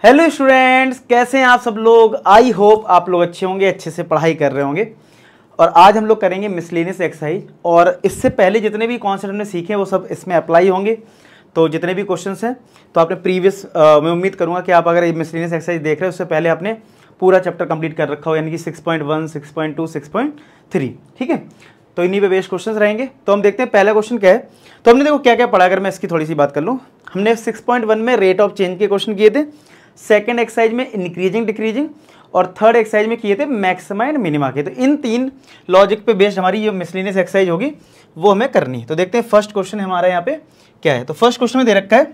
Hello students, कैसे हैं आप सब लोग। आई होप आप लोग अच्छे होंगे, अच्छे से पढ़ाई कर रहे होंगे। और आज हम लोग करेंगे मिसलेनियस एक्सरसाइज। और इससे पहले जितने भी कॉन्सेप्ट हमने सीखे वो सब इसमें अप्लाई होंगे। तो जितने भी क्वेश्चंस हैं तो आपने प्रीवियस मैं उम्मीद करूंगा कि आप अगर मिसलेनियस एक्सरसाइज देख रहे हो उससे पहले आपने पूरा चैप्टर कंप्लीट कर रखा हो, यानी कि 6.1, 6.2, 6.3। ठीक है, तो इन्हीं पे बेस्ड क्वेश्चंस रहेंगे। तो हम देखते हैं पहला क्वेश्चन क्या है। तो हमने देखो क्या क्या पढ़ा, अगर मैं इसकी थोड़ी सी बात कर लूँ। हमने 6.1 में रेट ऑफ चेंज के क्वेश्चन किए थे, सेकंड एक्सरसाइज में इंक्रीजिंग डिक्रीजिंग, और थर्ड एक्सरसाइज में किए थे मैक्सिमा एंड मिनिमा के। तो इन तीन लॉजिक पे बेस्ड हमारी जो मिसलेनियस एक्सरसाइज होगी वो हमें करनी है। तो देखते हैं फर्स्ट क्वेश्चन हमारा यहाँ पे क्या है। तो फर्स्ट क्वेश्चन में दे रखा है,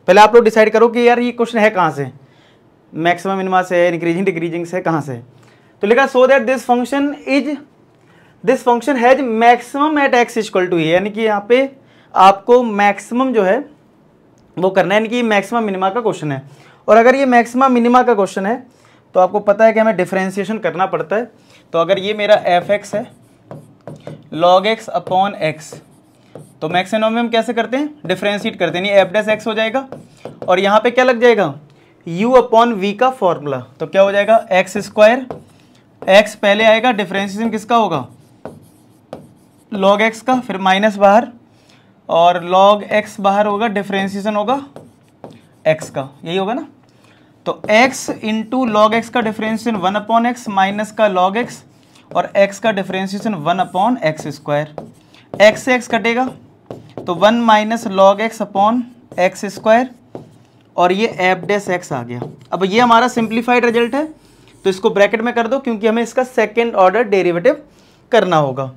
पहले आप लोग डिसाइड करो कि यार ये क्वेश्चन है कहाँ से, मैक्सिमा मिनिमा से, इंक्रीजिंग डिक्रीजिंग से, कहाँ से। तो लिखा so that this function has maximum at x equal to, यानी कि यहाँ पे आपको मैक्सिमम जो है वो करना है, यानी कि मैक्सिमम मिनिमा का क्वेश्चन है। और अगर ये मैक्सिमम मिनिमा का क्वेश्चन है तो आपको पता है कि हमें डिफरेंशिएशन करना पड़ता है। तो अगर ये मेरा एफ एक्स है लॉग एक्स अपॉन एक्स, तो मैक्सिमम में हम कैसे करते हैं, डिफरेंशिएट करते हैं, एफ डैश एक्स हो जाएगा। और यहाँ पे क्या लग जाएगा, u अपॉन वी का फॉर्मूला। तो क्या हो जाएगा, एक्स स्क्वायर, एक्स पहले आएगा, डिफरेंशिएशन किसका होगा, लॉग एक्स का, फिर माइनस बाहर, और लॉग एक्स बाहर होगा, डिफरेंशिएशन होगा एक्स का, यही होगा ना। तो x इंटू लॉग एक्स का डिफरेंशिएशन 1 अपॉन एक्स माइनस का लॉग एक्स, और x का differentiation 1 upon x square. x से x कटेगा तो 1 minus log x upon x square, और ये एफ डैश एक्स आ गया। अब ये हमारा सिंप्लीफाइड रिजल्ट है, तो इसको ब्रैकेट में कर दो क्योंकि हमें इसका सेकेंड ऑर्डर डेरिवेटिव करना होगा।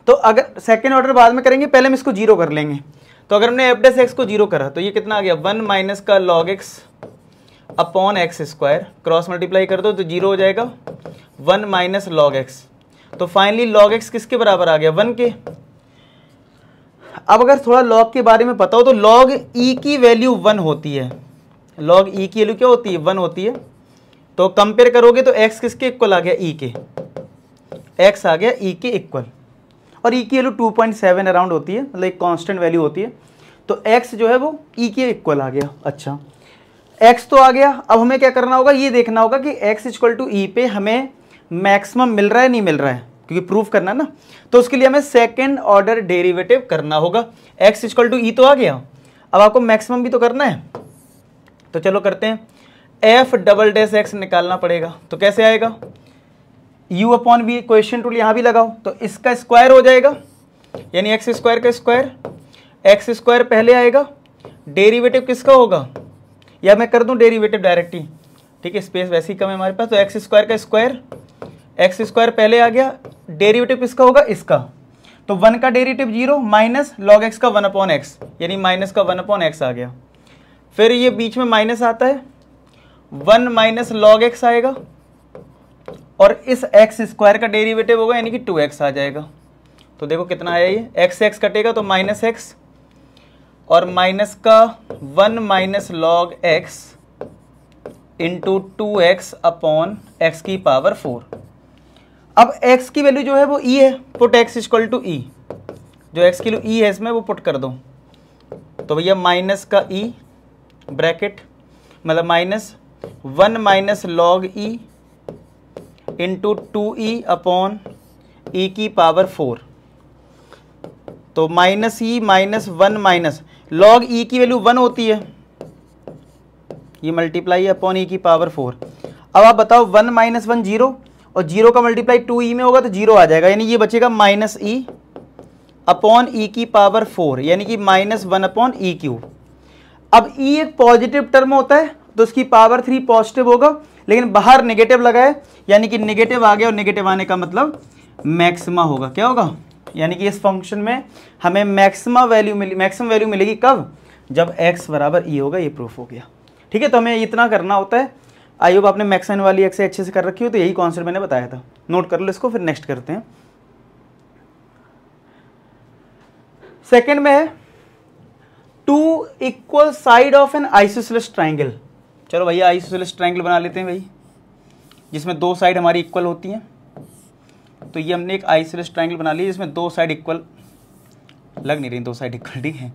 तो अगर सेकेंड ऑर्डर बाद में करेंगे, पहले हम इसको जीरो कर लेंगे। तो अगर हमने एफ डैश एक्स को जीरो करा तो ये कितना आ गया, 1 माइनस का log x upon x square, cross multiply कर दो तो जीरो हो जाएगा, 1 माइनस लॉग एक्स। तो फाइनली लॉग एक्स किसके बराबर आ गया, 1 के। अब अगर थोड़ा लॉग के बारे में पता हो तो लॉग ई की वैल्यू 1 होती है, लॉग ई की वैल्यू क्या होती है, 1 होती है। तो कंपेयर करोगे तो एक्स किसके इक्वल आ गया, ई के, एक्स आ गया ई के इक्वल। और ई की वैल्यू 2.7 अराउंड होती है, मतलब एक कांस्टेंट वैल्यू होती है। तो एक्स जो है वो ई के इक्वल आ गया। अच्छा, एक्स तो आ गया, अब हमें क्या करना होगा, ये देखना होगा कि एक्स इक्वल टू ई पे हमें मैक्सिमम मिल रहा है नहीं मिल रहा है, क्योंकि प्रूफ करना ना। तो उसके लिए हमें सेकेंड ऑर्डर डेरिवेटिव करना होगा। एक्स इक्वल टू ई तो आ गया, अब आपको मैक्सिमम भी तो करना है। तो चलो करते हैं, एफ डबल डैश एक्स निकालना पड़ेगा। तो कैसे आएगा, u upon v, question tool यहाँ भी लगाओ, तो इसका स्क्वायर हो जाएगा, यानी एक्स स्क्वायर का स्क्वायर, एक्स स्क्वायर पहले आएगा, डेरिवेटिव किसका होगा, या मैं कर दूं डेरिवेटिव डायरेक्ट ही, ठीक है, स्पेस वैसे ही कम है हमारे पास। तो एक्स स्क्वायर का स्क्वायर, एक्स स्क्वायर पहले आ गया, डेरिवेटिव किसका होगा, इसका। तो 1 का डेरिवेटिव 0 माइनस लॉग एक्स का 1 अपॉन एक्स, यानी माइनस का 1 अपॉन एक्स आ गया। फिर ये बीच में माइनस आता है, 1 माइनस लॉग एक्स आएगा, और इस एक्स स्क्वायर का डेरिवेटिव होगा, यानी कि 2x आ जाएगा। तो देखो कितना आया, ये एक्स से एक्स कटेगा तो माइनस एक्स, और माइनस का 1 minus log x into 2x upon x की पावर 4। अब x की वैल्यू जो है वो e है, put x equal to e, जो x की वैल्यू e है इसमें वो पुट कर दो। तो भैया माइनस का e ब्रैकेट, मतलब minus 1 minus log e into 2e upon e की पावर 4। तो minus E minus 1 minus log ई की वैल्यू 1 होती है, ये मल्टीप्लाई अपॉन ई की पावर 4। अब आप बताओ 1 माइनस 1 0, और 0 का मल्टीप्लाई 2e में होगा तो 0 आ जाएगा, यानी ये बचेगा माइनस ई अपॉन ई की पावर 4, यानी कि माइनस 1 अपॉन ई क्यूब। अब ई एक पॉजिटिव टर्म होता है तो उसकी पावर 3 पॉजिटिव होगा, लेकिन बाहर नेगेटिव लगा है, यानी कि नेगेटिव आ गया, और नेगेटिव आने का मतलब मैक्सिमा होगा। क्या होगा, यानी कि इस फंक्शन में हमें मैक्सिमम वैल्यू मिलेगी कब, जब x बराबर e होगा। ये प्रूफ हो गया, ठीक है। तो हमें इतना करना होता है। आई होप आपने मैक्सिमम वाली एक्स अच्छे से कर रखी हो, तो यही कॉन्सेप्ट मैंने बताया था, नोट कर लो इसको, फिर नेक्स्ट करते हैं। सेकेंड में है 2 equal side of an isosceles triangle. चलो भैया आइसोसेलेस ट्राइंगल बना लेते हैं भाई, जिसमें 2 साइड हमारी इक्वल होती हैं। तो ये हमने एक आइसोसेलेस ट्राइंगल बना लिया जिसमें 2 साइड इक्वल, लग नहीं रही 2 साइड इक्वल, ठीक है।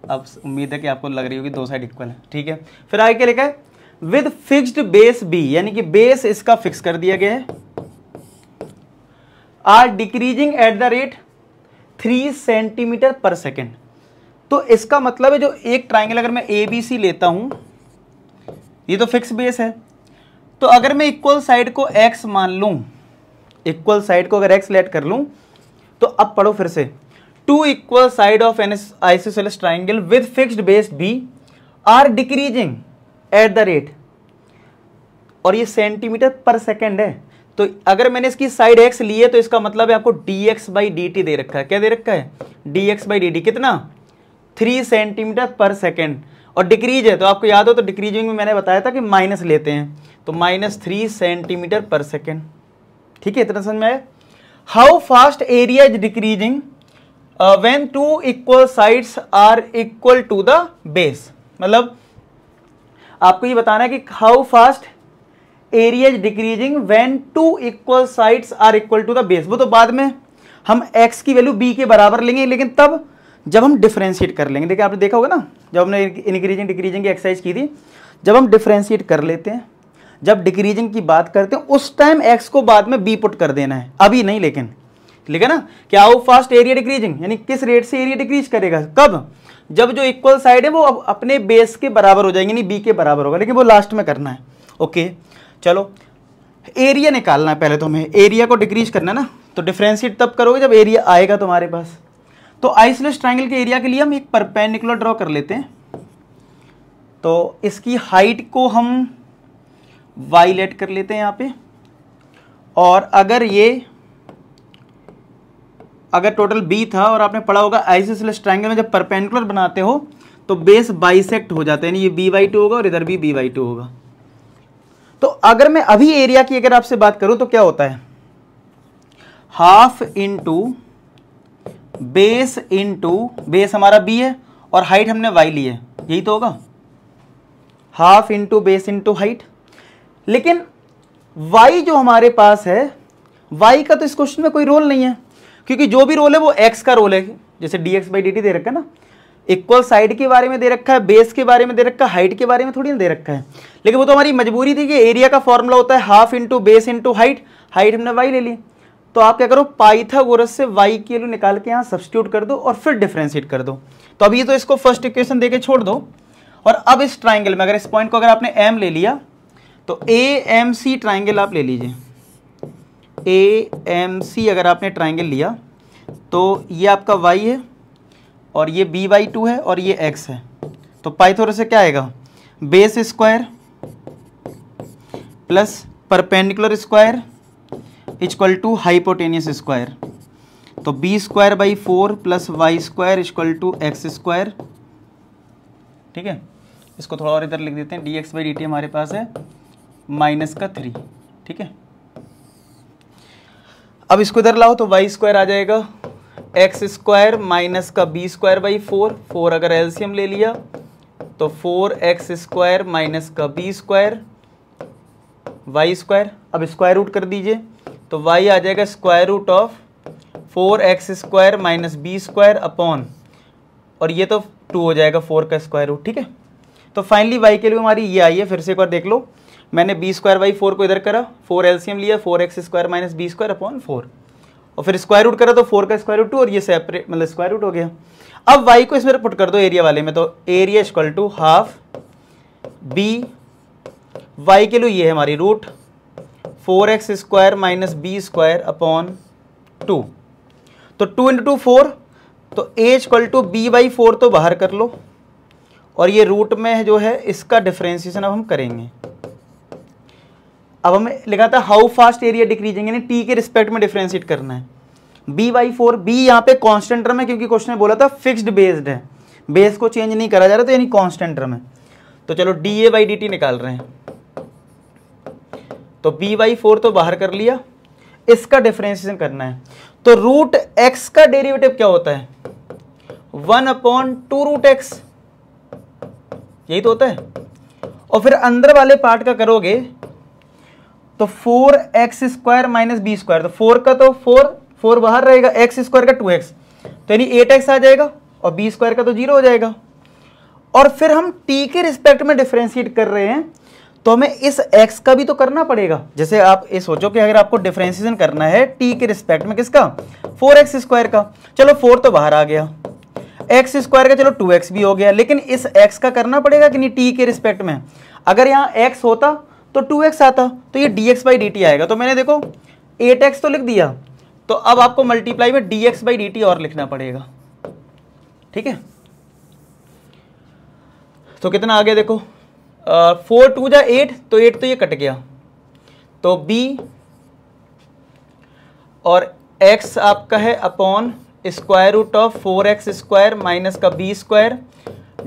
अब उम्मीद है कि आपको लग रही होगी दो साइड इक्वल है, ठीक है। फिर आगे क्या लिखा है, विद फिक्स्ड बेस बी, यानी कि बेस इसका फिक्स कर दिया गया है, are decreasing at the rate 3 centimetre per second. तो इसका मतलब है जो एक ट्राइंगल अगर मैं ए बी सी लेता हूं, ये तो फिक्स बेस है, तो अगर मैं इक्वल साइड को x मान लूं, इक्वल साइड को अगर x लेट कर लूं, तो अब पढ़ो फिर से, two equal side of an isosceles triangle with fixed base b are decreasing at the rate, और ये सेंटीमीटर पर सेकेंड है, तो अगर मैंने इसकी साइड x ली है तो इसका मतलब है आपको dx/dt दे रखा है। क्या दे रखा है, dx/dt कितना, 3 सेंटीमीटर पर सेकेंड, और डिक्रीज है तो आपको याद हो तो डिक्रीजिंग में मैंने बताया था कि माइनस लेते हैं, तो -3 सेंटीमीटर पर सेकेंड, ठीक है, इतना समझ में आया। How fast area is decreasing when two equal sides are equal to the base, मतलब आपको ये बताना है कि how fast area is decreasing when two equal sides are equal to the base. वो तो बाद में हम x की वैल्यू b के बराबर लेंगे, लेकिन तब जब हम डिफरेंशिएट कर लेंगे। देखिए आपने देखा होगा ना, जब हमने इंक्रीजिंग डिक्रीजिंग की एक्सरसाइज की थी, जब हम डिफरेंशिएट कर लेते हैं, जब डिक्रीजिंग की बात करते हैं, उस टाइम x को बाद में b पुट कर देना है, अभी नहीं। लेकिन ठीक है ना, क्या हाउ फास्ट एरिया डिक्रीजिंग, यानी किस रेट से एरिया डिक्रीज करेगा, कब, जब जो इक्वल साइड है वो अपने बेस के बराबर हो जाएंगे, यानी b के बराबर होगा, लेकिन वो लास्ट में करना है। ओके चलो, एरिया निकालना है पहले, तो हमें एरिया को डिक्रीज करना है ना, तो डिफरेंशिएट तब करोगे जब एरिया आएगा तुम्हारे पास। तो आइसोसेलेस ट्राइंगल के एरिया के लिए हम एक परपेंडिकुलर ड्रॉ कर लेते हैं, तो इसकी हाइट को हम y लेट कर लेते हैं यहाँ पे, और अगर टोटल b था, और आपने पढ़ा होगा आइसोसेलेस ट्राइंगल में जब परपेंडिकुलर बनाते हो तो बेस बाइसेक्ट हो जाते हैं, यानी ये b/2 होगा और इधर भी b/2 होगा। तो अगर मैं अभी एरिया की अगर आपसे बात करूं तो क्या होता है, हाफ इंटू बेस हमारा b है और हाइट हमने y ली है, यही तो होगा, half into base into height. लेकिन y जो हमारे पास है, y का तो इस क्वेश्चन में कोई रोल नहीं है, क्योंकि जो भी रोल है वो x का रोल है, जैसे dx/dt दे रखा है ना, इक्वल साइड के बारे में दे रखा है, बेस के बारे में दे रखा है, हाइट के बारे में थोड़ी ना दे रखा है। लेकिन वो तो हमारी मजबूरी थी कि एरिया का फॉर्मूला होता है half into base into height, height हमने y ले ली, तो आप क्या करो, पाइथागोरस से y की वैल्यू निकाल के यहाँ सब्स्टिट्यूट कर दो और फिर डिफरेंशिएट कर दो। तो अभी तो इसको फर्स्ट इक्वेशन देके छोड़ दो, और अब इस ट्राइंगल में अगर इस पॉइंट को अगर आपने m ले लिया, तो AMC ट्राइंगल आप ले लीजिए, AMC अगर आपने ट्राइंगल लिया तो ये आपका y है और ये b/2 है और ये x है, तो पाइथागोरस से क्या आएगा, base square plus perpendicular square equal to hypotenuse square, तो b²/4 plus y² equal to x²। ठीक है, इसको थोड़ा और इधर लिख देते हैं, dx/dt हमारे पास है -3। ठीक है, अब इसको इधर लाओ तो y² आ जाएगा x² माइनस का b²/4, 4 अगर एलसीएम ले लिया तो 4x² माइनस का b² y²। अब स्क्वायर रूट कर दीजिए तो y आ जाएगा square root of 4x² minus b² upon, और ये तो 2 हो जाएगा 4 का स्क्वायर रूट। ठीक है, तो फाइनली y के लिए हमारी ये आई है, फिर से एक बार देख लो, मैंने b²/4 को इधर करा, 4 एलसीएम लिया, 4x² माइनस b² अपॉन 4, और फिर स्क्वायर रूट करा तो 4 का स्क्वायर रूट 2, और ये सेपरेट मतलब स्क्वायर रूट हो गया। अब y को इसमें पुट कर दो एरिया वाले में, तो area equal to half b, y के लिए ये है हमारी root 4x² minus b² upon 2, तो 2 इंटू 4, तो a इक्वल टू b/4 तो बाहर कर लो, और ये रूट में जो है इसका डिफरेंशिएशन अब हम करेंगे। अब हमें लिखा था हाउ फास्ट एरिया डिक्रीजिंग, यानी t के रिस्पेक्ट में डिफरेंशिएट करना है। b/4, b यहाँ पे कांस्टेंट टर्म है, क्योंकि क्वेश्चन में बोला था फिक्स्ड बेस्ड है, बेस को चेंज नहीं करा जा रहा, तो यानी कांस्टेंट टर्म है। तो चलो dA/dt निकाल रहे हैं, तो b/4 तो बाहर कर लिया, इसका डिफरेंशिएशन करना है, तो रूट x का डेरिवेटिव क्या होता है, 1/2√x, यही तो होता है। और फिर अंदर वाले पार्ट का करोगे तो 4x² माइनस b², तो 4 का तो 4 बाहर रहेगा, x² का 2x, तो यानी 8x आ जाएगा, और b² का तो 0 हो जाएगा। और फिर हम t के रिस्पेक्ट में डिफरेंशिएट कर रहे हैं, तो हमें इस x का भी तो करना पड़ेगा। जैसे आप ये सोचो कि अगर आपको डिफरेंशिएशन करना है t के रिस्पेक्ट में किसका, 4x स्क्वायर का, चलो 4 तो बाहर आ गया, x स्क्वायर का चलो 2x भी हो गया, लेकिन इस x का करना पड़ेगा कि नहीं t के रिस्पेक्ट में। अगर यहाँ x होता तो 2x आता, तो ये dx बाई dt आएगा। तो मैंने देखो 8x तो लिख दिया, तो अब आपको मल्टीप्लाई में dx बाई dt और लिखना पड़ेगा, ठीक है। तो कितना आ गया देखो, 4 2 जा 8, तो 8 तो ये कट गया, तो b और x आपका है upon square root of 4x square minus का b square,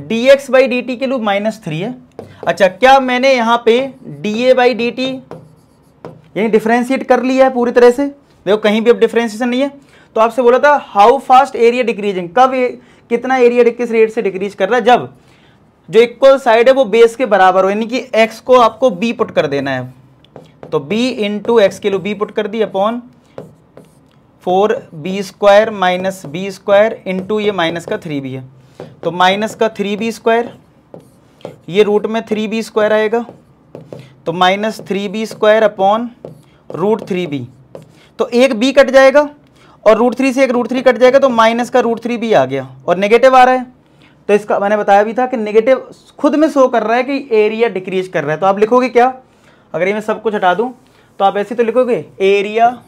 dx by dt के लिए -3 है। अच्छा, क्या मैंने यहाँ पे da बाई dt यानी डिफरेंशिएट कर लिया है पूरी तरह से? देखो कहीं भी अब डिफरेंशिएशन नहीं है। तो आपसे बोला था हाउ फास्ट एरिया डिक्रीजिंग, कब कितना एरिया किस रेट से डिक्रीज कर रहा है, जब जो इक्वल साइड है वो बेस के बराबर हो, यानी कि x को आपको b पुट कर देना है। तो b इंटू एक्स के लिए b पुट कर दी upon 4b square minus b square into ये माइनस का 3b है, तो माइनस का 3b स्क्वायर, ये रूट में 3b स्क्वायर आएगा, तो minus 3b square upon root 3b, तो एक b कट जाएगा और रूट 3 से एक रूट 3 कट जाएगा, तो माइनस का रूट 3b आ गया और नेगेटिव आ रहा है। तो इसका मैंने बताया भी था कि नेगेटिव खुद में शो कर रहा है कि एरिया डिक्रीज कर रहा है। तो आप लिखोगे क्या, अगर ये मैं सब कुछ हटा दूं तो आप ऐसे तो लिखोगे area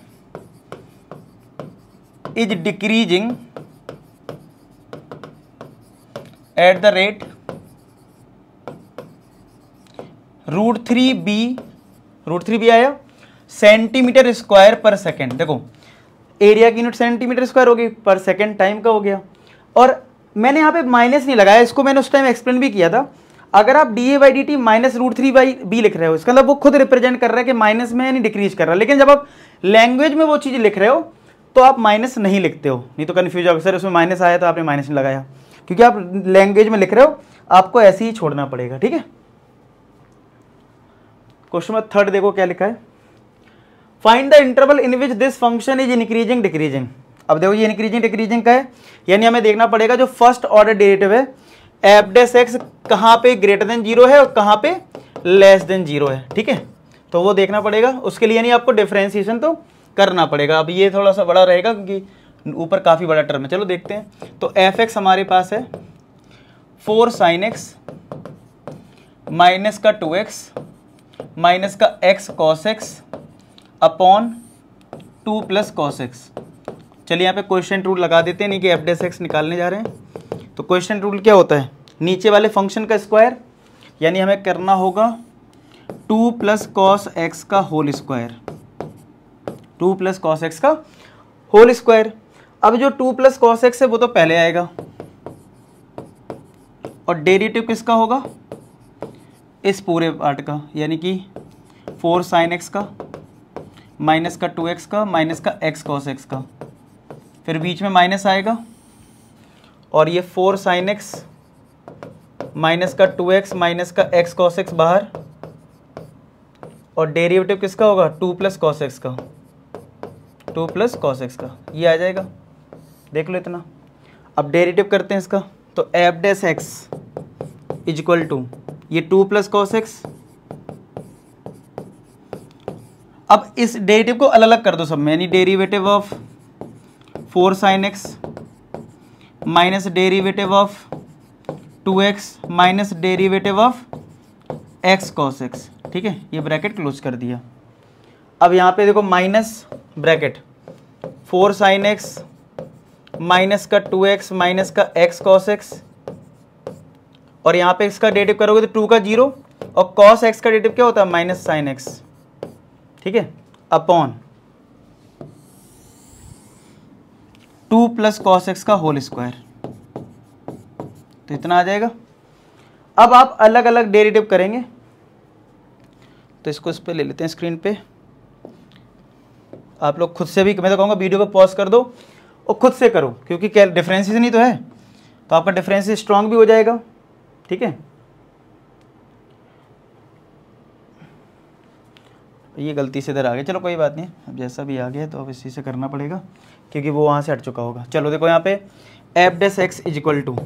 is decreasing at the rate root 3b आया सेंटीमीटर स्क्वायर पर सेकेंड। देखो एरिया की यूनिट सेंटीमीटर स्क्वायर होगी, पर सेकेंड टाइम का हो गया। और मैंने यहाँ पे माइनस नहीं लगाया, इसको मैंने उस टाइम एक्सप्लेन भी किया था। अगर आप d a by d t minus root 3/b लिख रहे हो, इसका मतलब वो खुद रिप्रेजेंट कर रहा है कि माइनस में यानी डिक्रीज कर रहा है। लेकिन जब आप लैंग्वेज में वो चीज़ लिख रहे हो तो आप माइनस नहीं लिखते हो, नहीं तो कन्फ्यूज होगा सर उसमें माइनस आया तो आपने माइनस नहीं लगाया, क्योंकि आप लैंग्वेज में लिख रहे हो, आपको ऐसे ही छोड़ना पड़ेगा, ठीक है। क्वेश्चन नंबर 3 देखो क्या लिखा है, find the interval in which this function is increasing decreasing. अब देखो ये इंक्रीजिंग डिक्रीजिंग का है, यानी हमें देखना पड़ेगा जो फर्स्ट ऑर्डर डेरिवेटिव है एफ डैश एक्स कहाँ पे ग्रेटर देन 0 है और कहाँ पे लेस देन 0 है, ठीक है। तो वो देखना पड़ेगा, उसके लिए यानी आपको डिफरेंशिएशन तो करना पड़ेगा। अब ये थोड़ा सा बड़ा रहेगा क्योंकि ऊपर काफ़ी बड़ा टर्म है, चलो देखते हैं। तो एफ एक्स हमारे पास है 4 sin x माइनस का 2x माइनस का x cos x upon 2 plus cos x। चलिए यहाँ पे क्वेश्चन रूल लगा देते हैं, नहीं कि एफ डैश एक्स निकालने जा रहे हैं। तो क्वेश्चन रूल क्या होता है, नीचे वाले फंक्शन का स्क्वायर, यानी हमें करना होगा 2 प्लस कॉस एक्स का whole square, 2 plus cos x का होल स्क्वायर। अब जो 2 प्लस कॉस एक्स है वो तो पहले आएगा, और डेरिवेटिव किसका होगा, इस पूरे पार्ट का, यानी कि 4 sin x का माइनस का 2x का माइनस का x cos x का, फिर बीच में माइनस आएगा, और ये 4 sin x माइनस का 2x माइनस का x cos x बाहर, और डेरिवेटिव किसका होगा 2 प्लस cos x का, 2 प्लस cos x का, ये आ जाएगा, देख लो इतना। अब डेरिवेटिव करते हैं इसका, तो F dash x is equal to ये 2 प्लस cos x। अब इस डेरिवेटिव को अलग अलग कर दो सब में, यानी derivative of 4 sin x minus derivative of 2x minus derivative of x cos x, ठीक है। ये ब्रैकेट क्लोज कर दिया। अब यहाँ पे देखो minus bracket 4 sin x minus का 2x माइनस का x cos x, और यहाँ पे इसका डेरिवेटिव करोगे तो 2 का 0, और cos x का डेरिवेटिव क्या होता है माइनस sin x, ठीक है, अपॉन 2 प्लस cos x का होल स्क्वायर, तो इतना आ जाएगा। अब आप अलग अलग डेरिवेटिव करेंगे, तो इसको इस पे ले लेते हैं स्क्रीन पे। आप लोग खुद से भी, मैं तो कहूँगा वीडियो को पॉज कर दो और खुद से करो, क्योंकि क्या डिफरेंशिएशन ही तो है, तो आपका डिफरेंशिएशन स्ट्रांग भी हो जाएगा, ठीक है। ये गलती से इधर आ गया, चलो कोई बात नहीं, अब जैसा भी आ गया तो अब इसी से करना पड़ेगा, क्योंकि वो वहाँ से हट चुका होगा। चलो देखो यहाँ पे f dash x is equal to,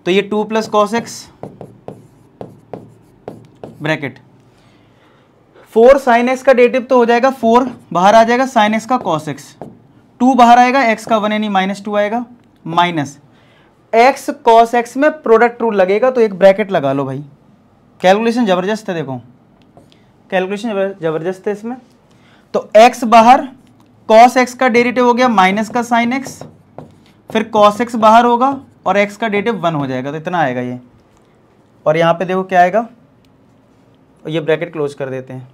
तो ये 2 plus cos x bracket 4 sine x का डेरिवेटिव तो हो जाएगा 4 बाहर आ जाएगा साइन एक्स का कॉस एक्स, 2 बाहर आएगा एक्स का 1 यानी -2 आएगा, माइनस एक्स कॉस एक्स में प्रोडक्ट रूल लगेगा तो एक ब्रैकेट लगा लो भाई। कैलकुलेशन जबरदस्त है, देखो कैलकुलेशन जबरदस्त है इसमें। तो एक्स बाहर, कॉस एक्स का डेरिवेटिव हो गया माइनस का साइन एक्स, फिर कॉस एक्स बाहर होगा और एक्स का डेरिवेटिव 1 हो जाएगा, तो इतना आएगा ये। और यहाँ पे देखो क्या आएगा, ये ब्रैकेट क्लोज कर देते हैं,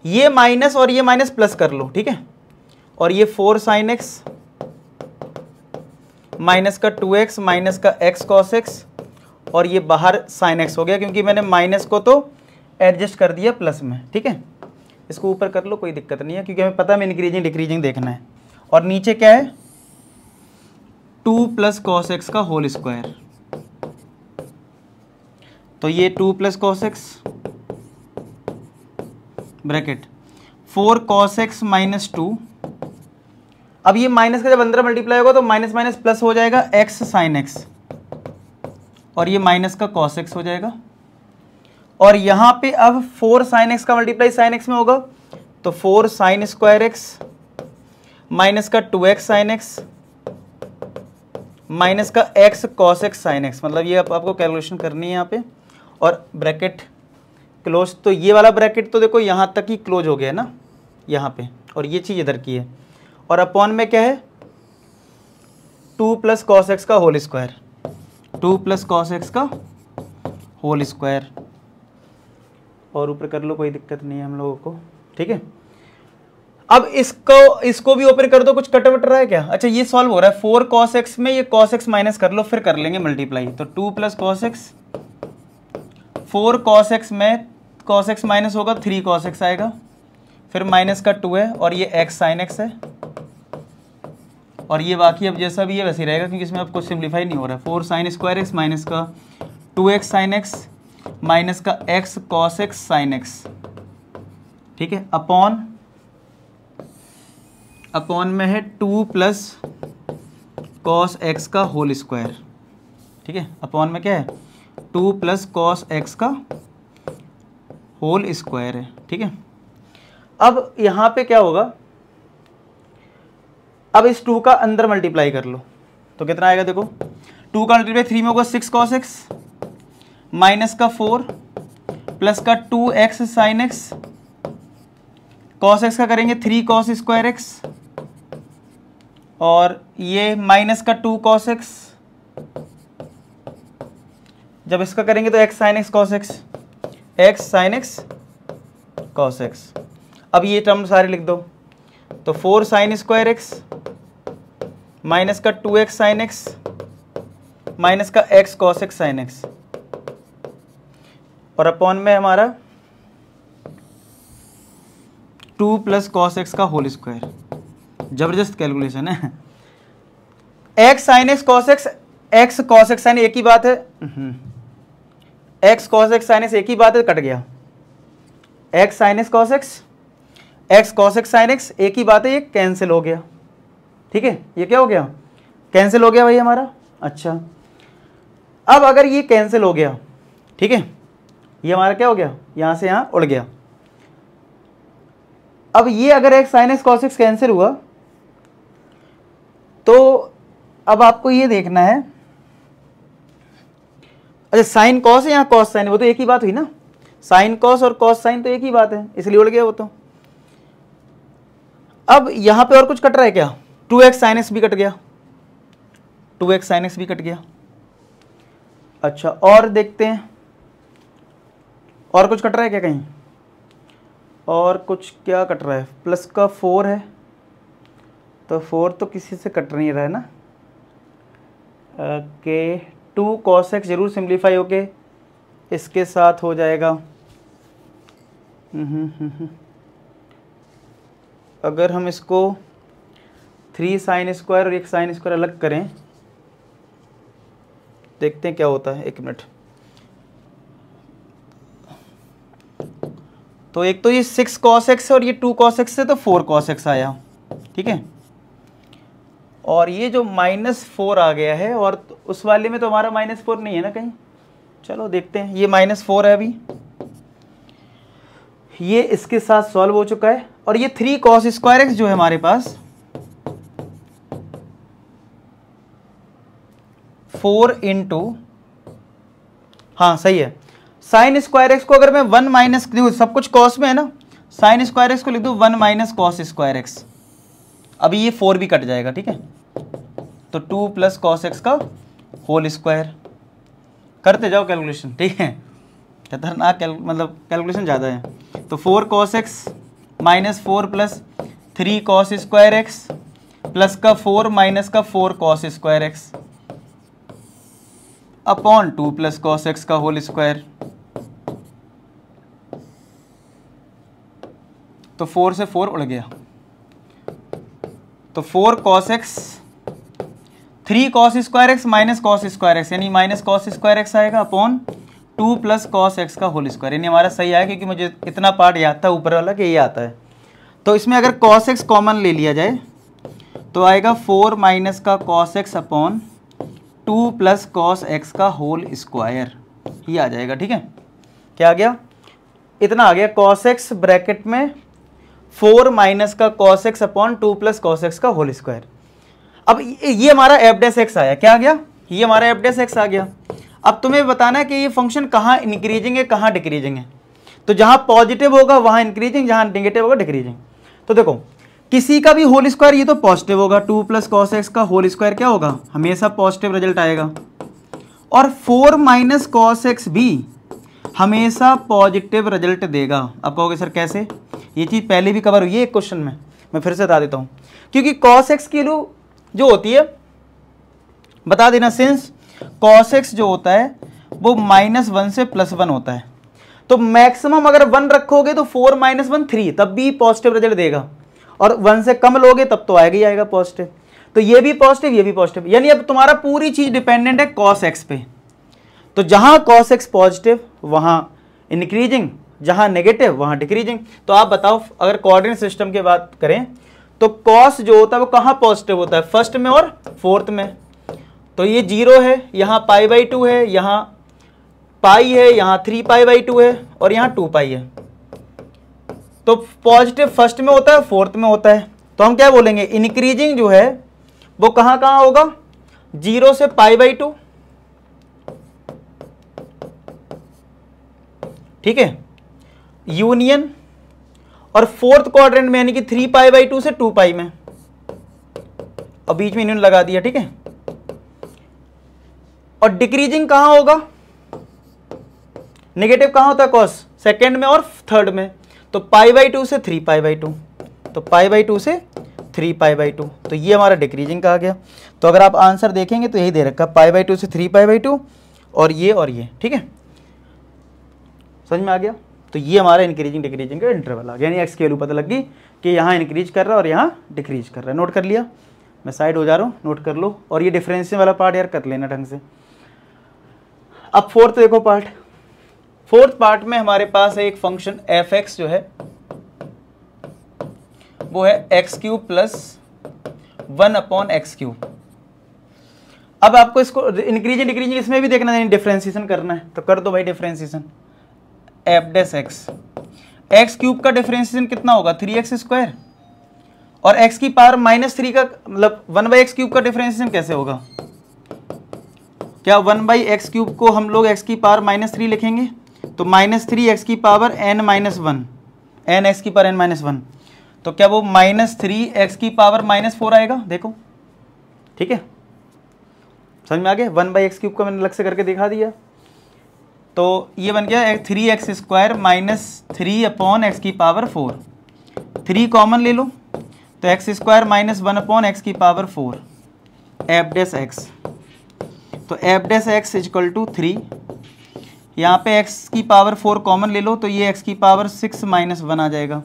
ये माइनस और ये माइनस प्लस कर लो, ठीक है। और ये 4 साइन एक्स माइनस का 2x माइनस का x कॉस एक्स, और ये बाहर साइन एक्स हो गया क्योंकि मैंने माइनस को तो एडजस्ट कर दिया प्लस में, ठीक है। इसको ऊपर कर लो, कोई दिक्कत नहीं है क्योंकि हमें पता है हमें इंक्रीजिंग डिक्रीजिंग देखना है। और नीचे क्या है, 2 प्लस कॉस एक्स का होल स्क्वायर, तो ये 2 plus cos x bracket 4 cos x minus 2। अब ये माइनस का जब अंदर मल्टीप्लाई होगा तो माइनस माइनस प्लस हो जाएगा एक्स साइन एक्स, और ये माइनस का कॉस एक्स हो जाएगा। और यहाँ पे अब 4 साइन एक्स का मल्टीप्लाई साइन एक्स में होगा तो 4 साइन स्क्वायर एक्स माइनस का 2x साइन एक्स माइनस का x cos x sine x, मतलब ये आपको कैलकुलेशन करनी है यहाँ पे। और ब्रैकेट क्लोज, तो ये वाला ब्रैकेट तो देखो यहाँ तक ही क्लोज हो गया ना यहाँ पे, और ये चीज़ इधर की है। और अपॉन में क्या है, 2 प्लस कॉस एक्स का whole square, 2 plus cos x का होल स्क्वायर, और ऊपर कर लो, कोई दिक्कत नहीं है हम लोगों को, ठीक है। अब इसको भी ऊपर कर दो, कुछ कट वट रहा है क्या? अच्छा ये सॉल्व हो रहा है, 4 कॉस एक्स में ये कॉस एक्स माइनस कर लो, फिर कर लेंगे मल्टीप्लाई। तो 2 plus cos x, 4 cos x में कॉस एक्स माइनस होगा 3 कॉस एक्स आएगा, फिर माइनस का 2 है और ये x साइन एक्स है, और ये बाकी अब जैसा भी है वैसे ही रहेगा क्योंकि इसमें अब कुछ सिंप्लीफाई नहीं हो रहा है। 4 साइन स्क्वायर एक्स माइनस का 2x साइन एक्स माइनस का x cos x sine x, ठीक है। अपॉन में है 2 प्लस कॉस एक्स का होल स्क्वायर, ठीक है। अपॉन में क्या है, 2 प्लस कॉस एक्स का होल स्क्वायर है, ठीक है। अब यहाँ पे क्या होगा, अब इस 2 का अंदर मल्टीप्लाई कर लो तो कितना आएगा, देखो 2 का मल्टीप्लाई 3 में होगा 6 कॉस एक्स माइनस का 4 प्लस का 2x sine x, cos x का करेंगे 3 कॉस स्क्वायर एक्स, और ये माइनस का 2 कॉस एक्स, जब इसका करेंगे तो x sine x cos x, x sine x cos x. अब ये टर्म सारे लिख दो, तो 4 साइन स्क्वायर एक्स माइनस का 2x साइन एक्स माइनस का x cos x sine x, और अपॉन में हमारा 2 प्लस कॉस एक्स का होल स्क्वायर। जबरदस्त कैलकुलेशन है। x sine x cos x, x cos x sine एक ही बात है, x cos x sine x एक ही बात है, कट गया। x sine x cos x, x cos x sine x एक ही बात है, ये कैंसिल हो गया, ठीक है। ये क्या हो गया, कैंसिल हो गया भाई हमारा। अच्छा अब अगर ये कैंसिल हो गया, ठीक है, ये हमारा क्या हो गया, यहां से यहां उड़ गया। अब ये अगर x sine x cos x cancel हुआ तो अब आपको ये देखना है, अच्छा साइन कॉस है यहाँ कॉस साइन, वो तो एक ही बात हुई ना, साइन कॉस और कॉस साइन तो एक ही बात है, इसलिए उड़ गया वो तो। अब यहां पे और कुछ कट रहा है क्या, 2x साइन एक्स भी कट गया, 2x साइन एक्स भी कट गया। अच्छा और देखते हैं, और कुछ कट रहा है क्या कहीं, और कुछ क्या कट रहा है, प्लस का 4 है तो 4 तो किसी से कट नहीं रहा है ना, के 2 कॉस एक्स जरूर सिंप्लीफाई होके इसके साथ हो जाएगा। अगर हम इसको 3 साइन स्क्वायर और 1 साइन स्क्वायर अलग करें, देखते हैं क्या होता है, 1 मिनट। तो एक तो ये 6 cos x और ये 2 cos x से तो 4 cos x आया, ठीक है। और ये जो -4 आ गया है, और उस वाले में तो हमारा -4 नहीं है ना कहीं। चलो देखते हैं, ये -4 है अभी, ये इसके साथ सॉल्व हो चुका है। और ये 3 cos स्क्वायर एक्स जो है हमारे पास 4 इंटू, हाँ सही है, साइन स्क्वायर एक्स को अगर मैं 1 माइनस, सब कुछ कॉस में है ना, साइन स्क्वायर एक्स को लिख दूँ 1 माइनस कॉस स्क्वायर एक्स। अभी ये 4 भी कट जाएगा, ठीक है, तो 2 प्लस कॉस एक्स का होल स्क्वायर। करते जाओ कैलकुलेशन, ठीक है, खतरनाक मतलब कैलकुलेशन ज़्यादा है। तो 4 cos x minus 4 plus 3 cos square x plus का 4 माइनस का 4 cos square x upon 2 plus cos x का होल स्क्वायर। तो 4 से 4 उड़ गया, तो 4 cos x 3 cos square x minus cos square x, यानी माइनस cos स्क्वायर एक्स आएगा अपॉन 2 प्लस cos x का होल स्क्वायर, यानी हमारा सही आया, क्योंकि मुझे इतना पार्ट याद था ऊपर वाला कि ये आता है। तो इसमें अगर cos x कॉमन ले लिया जाए तो आएगा 4 माइनस का cos x upon 2 plus cos x का होल स्क्वायर, ये आ जाएगा, ठीक है। क्या आ गया, इतना आ गया, cos x ब्रैकेट में 4 माइनस का cos x upon 2 plus cos x का होल स्क्वायर। अब ये हमारा एफ डैश एक्स आया, क्या आ गया, ये हमारा एफ डैश एक्स आ गया। अब तुम्हें बताना है कि ये फंक्शन कहाँ इंक्रीजिंग है, कहाँ डिक्रीजिंग है। तो जहाँ पॉजिटिव होगा वहाँ इंक्रीजिंग, जहाँ नेगेटिव होगा डिक्रीजिंग। तो देखो किसी का भी होल स्क्वायर ये तो पॉजिटिव होगा, 2 प्लस कॉस एक्स का होल स्क्वायर क्या होगा, हमेशा पॉजिटिव रिजल्ट आएगा। और 4 माइनस कॉस एक्स भी हमेशा पॉजिटिव रिजल्ट देगा। अब कहोगे सर कैसे, ये चीज़ पहले भी कवर हुई है एक क्वेश्चन में, मैं फिर से बता देता हूँ। क्योंकि कॉस एक्स की वैल्यू जो होती है, बता देना, सिंस cos x जो होता है वो -1 से +1 होता है, तो मैक्सिमम अगर 1 रखोगे तो 4 - 1 3, तब भी पॉजिटिव रिजल्ट देगा, और 1 से कम लोगे तब तो आएगा ही आएगा पॉजिटिव। तो ये भी पॉजिटिव, ये भी पॉजिटिव, यानी अब तुम्हारा पूरी चीज डिपेंडेंट है cos x पे। तो जहां cos x पॉजिटिव वहां इंक्रीजिंग, जहां नेगेटिव वहां डिक्रीजिंग। तो आप बताओ, अगर कोऑर्डिनेट सिस्टम की बात करें तो cos जो होता है वो कहां पॉजिटिव होता है, फर्स्ट में और फोर्थ में। तो ये 0 है, यहाँ π/2 है, यहाँ पाई है, यहाँ 3π/2 है, और यहाँ 2π है। तो पॉजिटिव फर्स्ट में होता है, फोर्थ में होता है। तो हम क्या बोलेंगे, इंक्रीजिंग जो है वो कहाँ कहाँ होगा, 0 से π/2, ठीक है, यूनियन, और फोर्थ क्वाड्रेंट में यानी कि 3π/2 से 2π में, और बीच में यूनियन लगा दिया, ठीक है। और डिक्रीजिंग कहां होगा, नेगेटिव कहां होता है कॉस, सेकेंड में और थर्ड में। तो π/2 से 3π/2, तो π/2 से 3π/2, तो ये हमारा डिक्रीजिंग का आ गया। तो अगर आप आंसर देखेंगे तो यही दे रखा, π/2 से 3π/2, और ये, ठीक है, समझ में आ गया। तो ये हमारा इंक्रीजिंग डिक्रीजिंग का इंटरवल आ गया, यानी एक्स की वैल्यू पता लग गई कि यहाँ इंक्रीज कर रहा है और यहाँ डिक्रीज कर रहा है। नोट कर लिया, मैं साइड हो जा रहा हूँ, नोट कर लो। और ये डिफरेंशियल वाला पार्ट यार कर लेना ढंग से। अब फोर्थ देखो पार्ट, फोर्थ पार्ट में हमारे पास है एक फंक्शन एफ एक्स जो है वो है x³ + 1 / x³। अब आपको इसको इंक्रीजिंग डिक्रीजिंग इसमें भी देखना है, डिफरेंशिएशन करना है, तो कर दो भाई differentiation. F dash x, x³ का डिफरेंशिएशन कितना होगा, 3x², और x की पावर -3 का मतलब 1/x³ का डिफरेंशिएशन कैसे होगा, क्या 1/x³ को हम लोग x की पावर -3 लिखेंगे, तो -3 x की पावर n - 1, n x की पावर n - 1, तो क्या वो -3 x की पावर -4 आएगा, देखो, ठीक है, समझ में आ गया। 1/x³ को मैंने अलग से करके दिखा दिया। तो ये बन गया 3x² - 3 x की पावर 4, 3 कॉमन ले लो, तो x² - 1 x की पावर 4, एफ डैश एक्स। तो F dash x equal to 3, यहाँ पे x की पावर 4 कॉमन ले लो, तो ये x की पावर 6 - 1 आ जाएगा।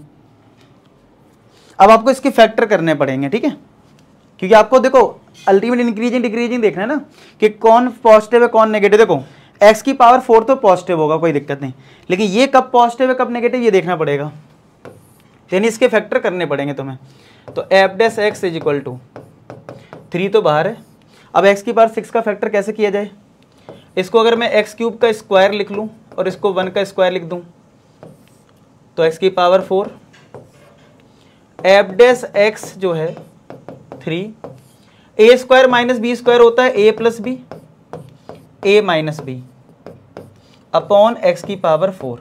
अब आपको इसके फैक्टर करने पड़ेंगे, ठीक है, क्योंकि आपको देखो अल्टीमेट इंक्रीजिंग डिक्रीजिंग देखना है ना कि कौन पॉजिटिव है कौन नेगेटिव। देखो x की पावर 4 तो पॉजिटिव होगा, कोई दिक्कत नहीं, लेकिन ये कब पॉजिटिव है कब नेगेटिव ये देखना पड़ेगा, यानी इसके फैक्टर करने पड़ेंगे तुम्हें। तो F dash x is equal to 3 तो बाहर है। अब x की पावर 6 का फैक्टर कैसे किया जाए, इसको अगर मैं x क्यूब का स्क्वायर लिख लूँ और इसको 1 का स्क्वायर लिख दूँ तो x की पावर 4, एफ डैश x जो है 3, a square minus b square होता है a plus b, a minus b upon x की पावर 4।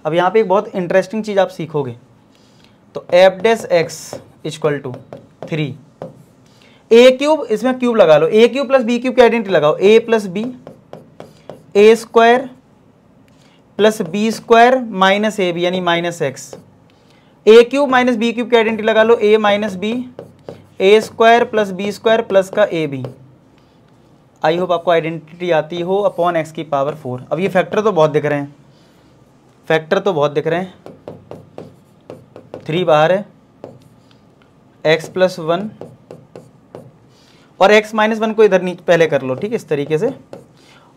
अब यहाँ पे एक बहुत इंटरेस्टिंग चीज़ आप सीखोगे। तो F dash x equal to 3, A cube, इसमें क्यूब लगा लो, A cube plus B cube की आइडेंटिटी लगाओ, A plus B, A square plus B square minus A B यानी minus X, A cube minus B cube की identity लगा लो, A minus B, A square plus B square plus का A B. I hope आपको identity आती हो, upon x की power 4। अब ये फैक्टर तो बहुत दिख रहे हैं, फैक्टर तो बहुत दिख रहे हैं, 3 बाहर है, x प्लस 1 और x माइनस 1 को इधर नीचे पहले कर लो, ठीक है, इस तरीके से,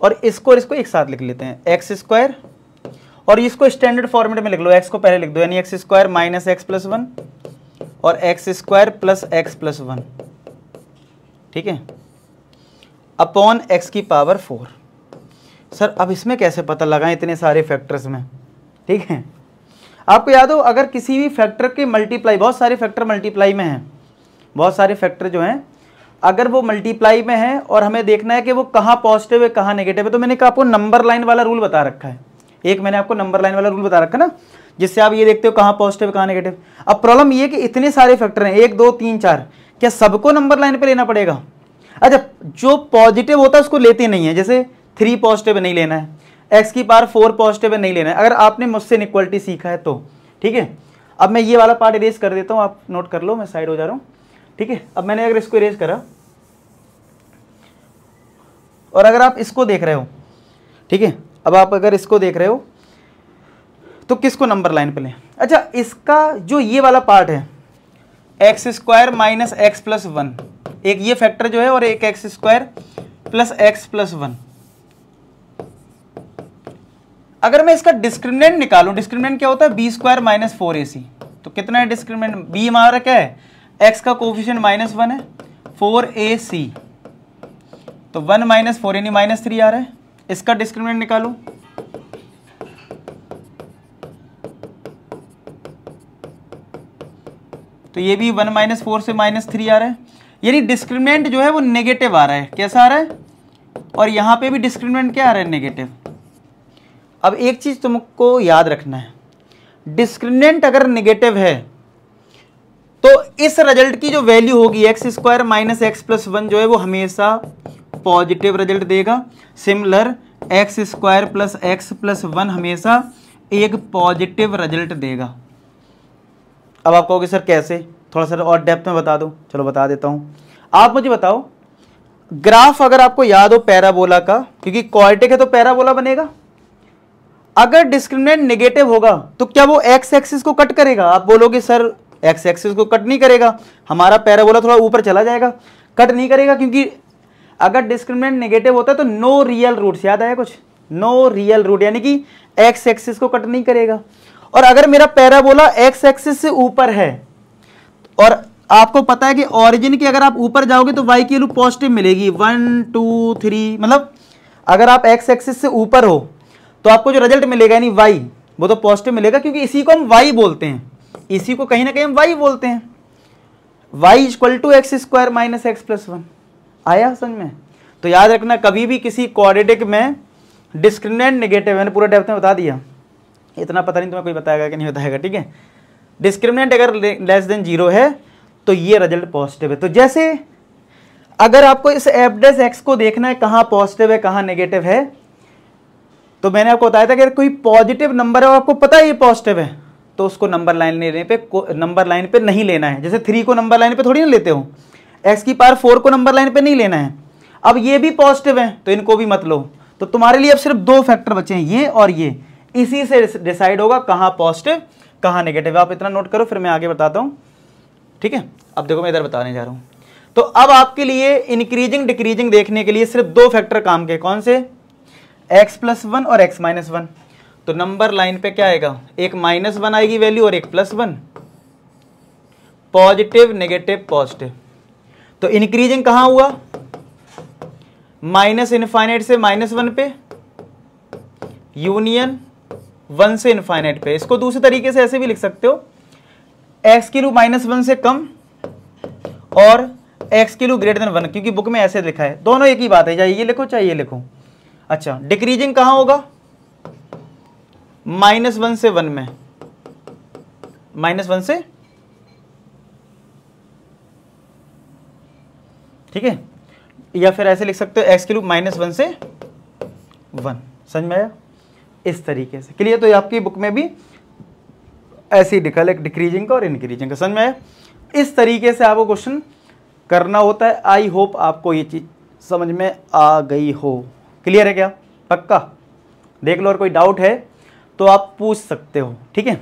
और इसको एक साथ लिख लेते हैं, एक्स स्क्वायर, और इसको स्टैंडर्ड फॉर्मेट में लिख लो, x को पहले लिख दो यानी x square minus x plus 1 और x square plus x plus 1, ठीक है, अपॉन x की पावर 4। सर अब इसमें कैसे पता लगाएं इतने सारे फैक्टर्स में, ठीक है। आपको याद हो अगर किसी भी फैक्टर के मल्टीप्लाई, बहुत सारे फैक्टर मल्टीप्लाई में हैं, बहुत सारे फैक्टर जो हैं अगर वो मल्टीप्लाई में है और हमें देखना है कि वो कहाँ पॉजिटिव है कहाँ नेगेटिव है, तो मैंने आपको नंबर लाइन वाला रूल बता रखा है, एक मैंने आपको नंबर लाइन वाला रूल बता रखा है ना, जिससे आप ये देखते हो कहाँ पॉजिटिव है कहाँ नेगेटिव। अब प्रॉब्लम ये कि इतने सारे फैक्टर हैं, 1 2 3 4, क्या सबको नंबर लाइन पे लेना पड़ेगा? अच्छा, जो पॉजिटिव होता है उसको लेते नहीं है, जैसे 3 पॉजिटिव है नहीं लेना है, x की पावर 4 पॉजिटिव है नहीं लेना है, अगर आपने मुझसे इनइक्वालिटी सीखा है तो, ठीक है। अब मैं ये वाला पार्ट इरेज कर देता हूँ, आप नोट कर लो, मैं साइड हो जा रहा हूँ, ठीक है। अब मैंने अगर इसको इरेज करा और अगर आप इसको देख रहे हो, ठीक है, अब आप अगर इसको देख रहे हो तो किसको नंबर लाइन पे लें? अच्छा, इसका जो ये वाला पार्ट है x square minus x plus 1, एक ये फैक्टर जो है और एक x square plus x plus 1, अगर मैं इसका डिस्क्रिमिनेंट निकालूं, डिस्क्रिमिनेंट क्या होता है? बी स्क्वायर माइनस 4ac, तो कितना है डिस्क्रिमिनेंट? बी हमारा क्या है? एक्स का कोफिशिएंट -1 है, 4ac, तो 1 माइनस 4 यानी -3 आ रहा है। इसका डिस्क्रिमिनेंट निकालो, तो ये भी 1 माइनस 4 से -3 आ रहा है, यानी डिस्क्रिमिनेंट जो है वो नेगेटिव आ रहा है। कैसा आ रहा है? और यहाँ पे भी डिस्क्रिमिनेंट क्या आ रहा है? नेगेटिव। अब एक चीज तुमको याद रखना है, डिस्क्रिमिनेंट अगर नेगेटिव है तो इस रिजल्ट की जो वैल्यू होगी x square minus x plus 1 जो है वो हमेशा पॉजिटिव रिजल्ट देगा। Similar x square plus x plus 1 हमेशा एक पॉजिटिव रिजल्ट देगा। अब आप कहोगे सर कैसे, थोड़ा सा और डेप्थ में बता दो। चलो बता देता हूँ। आप मुझे बताओ, ग्राफ अगर आपको याद हो पैराबोला का, क्योंकि क्वाड्रेटिक है तो पैराबोला बनेगा, अगर डिस्क्रिमिनेंट नेगेटिव होगा तो क्या वो एक्स एक्सिस को कट करेगा? आप बोलोगे सर एक्स एक्सिस को कट नहीं करेगा, हमारा पैराबोला थोड़ा ऊपर चला जाएगा। कट नहीं करेगा क्योंकि अगर डिस्क्रिमिनेंट नेगेटिव होता है तो नो रियल रूट्स, याद आया कुछ? नो रियल रूट, यानी कि एक्स एक्सिस को कट नहीं करेगा। और अगर मेरा पैराबोला एक्स एक्सिस से ऊपर है और आपको पता है कि ऑरिजिन के अगर आप ऊपर जाओगे तो y की वैल्यू पॉजिटिव मिलेगी, 1 2 3, मतलब अगर आप एक्स एक्सिस से ऊपर हो तो आपको जो रिजल्ट मिलेगा यानी y, वो तो पॉजिटिव मिलेगा, क्योंकि इसी को हम y बोलते हैं, इसी को कहीं ना कहीं हम y बोलते हैं। y equal to x square minus x plus 1। आया समझ में? तो याद रखना, कभी भी किसी क्वाड्रेटिक में डिस्क्रिमिनेंट नेगेटिव, मैंने पूरा डेप्थ में बता दिया, इतना पता नहीं तुम्हें कोई बताएगा कि नहीं बताएगा, ठीक है। डिस्क्रिमिनेंट अगर लेस देन 0 है तो ये रिजल्ट पॉजिटिव है। तो जैसे अगर आपको इस एफ डैश एक्स को देखना है कहाँ पॉजिटिव है कहाँ नेगेटिव है, तो मैंने आपको बताया था कि अगर कोई पॉजिटिव नंबर है और आपको पता है ये पॉजिटिव है तो उसको नंबर लाइन पे नहीं लेना है। जैसे 3 को नंबर लाइन पे थोड़ी ना लेते हो, एक्स की पावर 4 को नंबर लाइन पे नहीं लेना है। अब ये भी पॉजिटिव है तो इनको भी मत लो। तो तुम्हारे लिए अब सिर्फ 2 फैक्टर बचे हैं, ये और ये, इसी से डिसाइड होगा कहाँ पॉजिटिव कहाँ नेगेटिव। आप इतना नोट करो, फिर मैं आगे बताता हूँ, ठीक है। अब देखो मैं इधर बताने जा रहा हूँ। तो अब आपके लिए इंक्रीजिंग डिक्रीजिंग देखने के लिए सिर्फ 2 फैक्टर काम के, कौन से? x प्लस 1 और x माइनस 1। तो नंबर लाइन पे क्या आएगा? एक -1 आएगी वैल्यू और एक +1, पॉजिटिव नेगेटिव पॉजिटिव। तो इंक्रीजिंग कहाँ हुआ, माइनस इनफाइनाइट से -1 पे, यूनियन 1 से इनफाइनाइट पे। इसको दूसरे तरीके से ऐसे भी लिख सकते हो, x की वैल्यू -1 से कम और x की वैल्यू ग्रेटर देन 1, क्योंकि बुक में ऐसे लिखा है, दोनों एक ही बात है, चाहे ये लिखो चाहे ये लिखो। अच्छा, डिक्रीजिंग कहाँ होगा, -1 से 1 में, -1 से, ठीक है, या फिर ऐसे लिख सकते हो x की वैल्यू -1 से 1। समझ में आया, इस तरीके से क्लियर। तो ये आपकी बुक में भी ऐसे ही लिखा है, डिक्रीजिंग का और इंक्रीजिंग का। समझ में आया, इस तरीके से आपको क्वेश्चन करना होता है। आई होप आपको ये चीज समझ में आ गई हो। क्लियर है क्या, पक्का? देख लो, और कोई डाउट है तो आप पूछ सकते हो, ठीक है।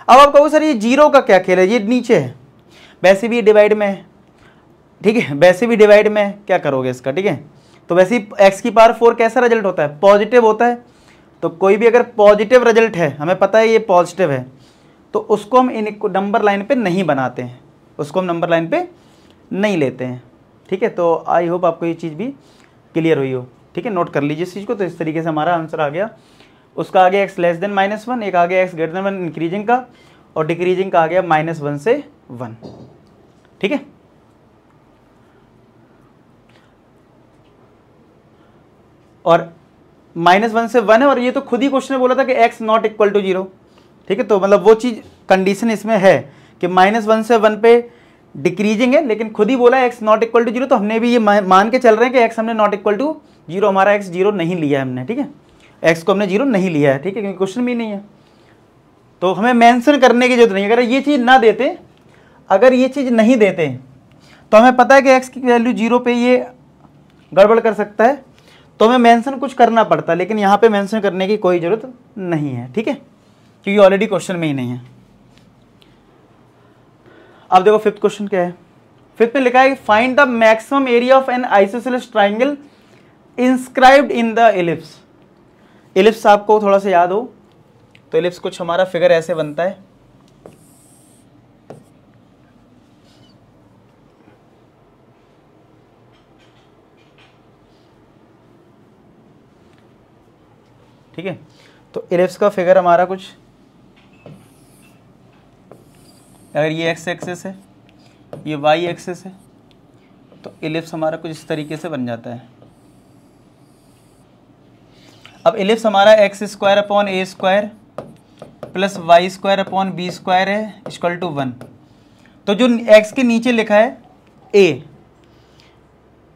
अब आप कहो सर ये जीरो का क्या खेल है, ये नीचे है, वैसे भी डिवाइड में है, ठीक है, वैसे भी डिवाइड में है, क्या करोगे इसका, ठीक है। तो वैसे ही x की पावर 4 कैसा रिजल्ट होता है, पॉजिटिव होता है। तो कोई भी अगर पॉजिटिव रिजल्ट है, हमें पता है ये पॉजिटिव है, तो उसको हम इन नंबर लाइन पे नहीं बनाते हैं, उसको हम नंबर लाइन पे नहीं लेते हैं, ठीक है। तो आई होप आपको ये चीज़ भी क्लियर हुई हो, ठीक है। नोट कर लीजिए इस चीज़ को। तो इस तरीके से हमारा आंसर आ गया, उसका आ गया x लेस देन -1, एक आ गया x ग्रेटर देन 1 इंक्रीजिंग का, और डिक्रीजिंग का आ गया -1 से 1, ठीक है। और -1 से 1 है, और ये तो खुद ही क्वेश्चन ने बोला था कि x नॉट इक्वल टू 0, ठीक है। तो मतलब वो चीज़ कंडीशन इसमें है कि -1 से 1 पे डिक्रीजिंग है, लेकिन खुद ही बोला है x नॉट इक्वल टू 0, तो हमने भी ये मान के चल रहे हैं कि x हमने नॉट इक्वल टू 0, हमारा x 0 नहीं लिया है हमने, ठीक है। x को हमने 0 नहीं लिया है, ठीक है, क्योंकि क्वेश्चन भी नहीं है, तो हमें मेंशन करने की जरूरत नहीं। अगर ये चीज़ ना देते, अगर ये चीज़ नहीं देते, तो हमें पता है कि x की वैल्यू 0 पे ये गड़बड़ कर सकता है, तो हमें मेंशन कुछ करना पड़ता है, लेकिन यहाँ पे मेंशन करने की कोई ज़रूरत नहीं है, ठीक है, क्योंकि ऑलरेडी क्वेश्चन में ही नहीं है। अब देखो फिफ्थ क्वेश्चन क्या है। फिफ्थ में लिखा है find the maximum area of an isosceles triangle inscribed in the ellipse. Ellipse आपको थोड़ा सा याद हो तो एलिप्स कुछ हमारा फिगर ऐसे बनता है, ठीक है। तो एलिप्स का फिगर हमारा कुछ, अगर ये एक्स एक्सिस है, ये वाई एक्सिस है, तो एलिप्स हमारा कुछ इस तरीके से बन जाता है। अब एलिप्स हमारा x² upon a² plus y² upon b² है इक्वल टू 1। तो जो x के नीचे लिखा है a,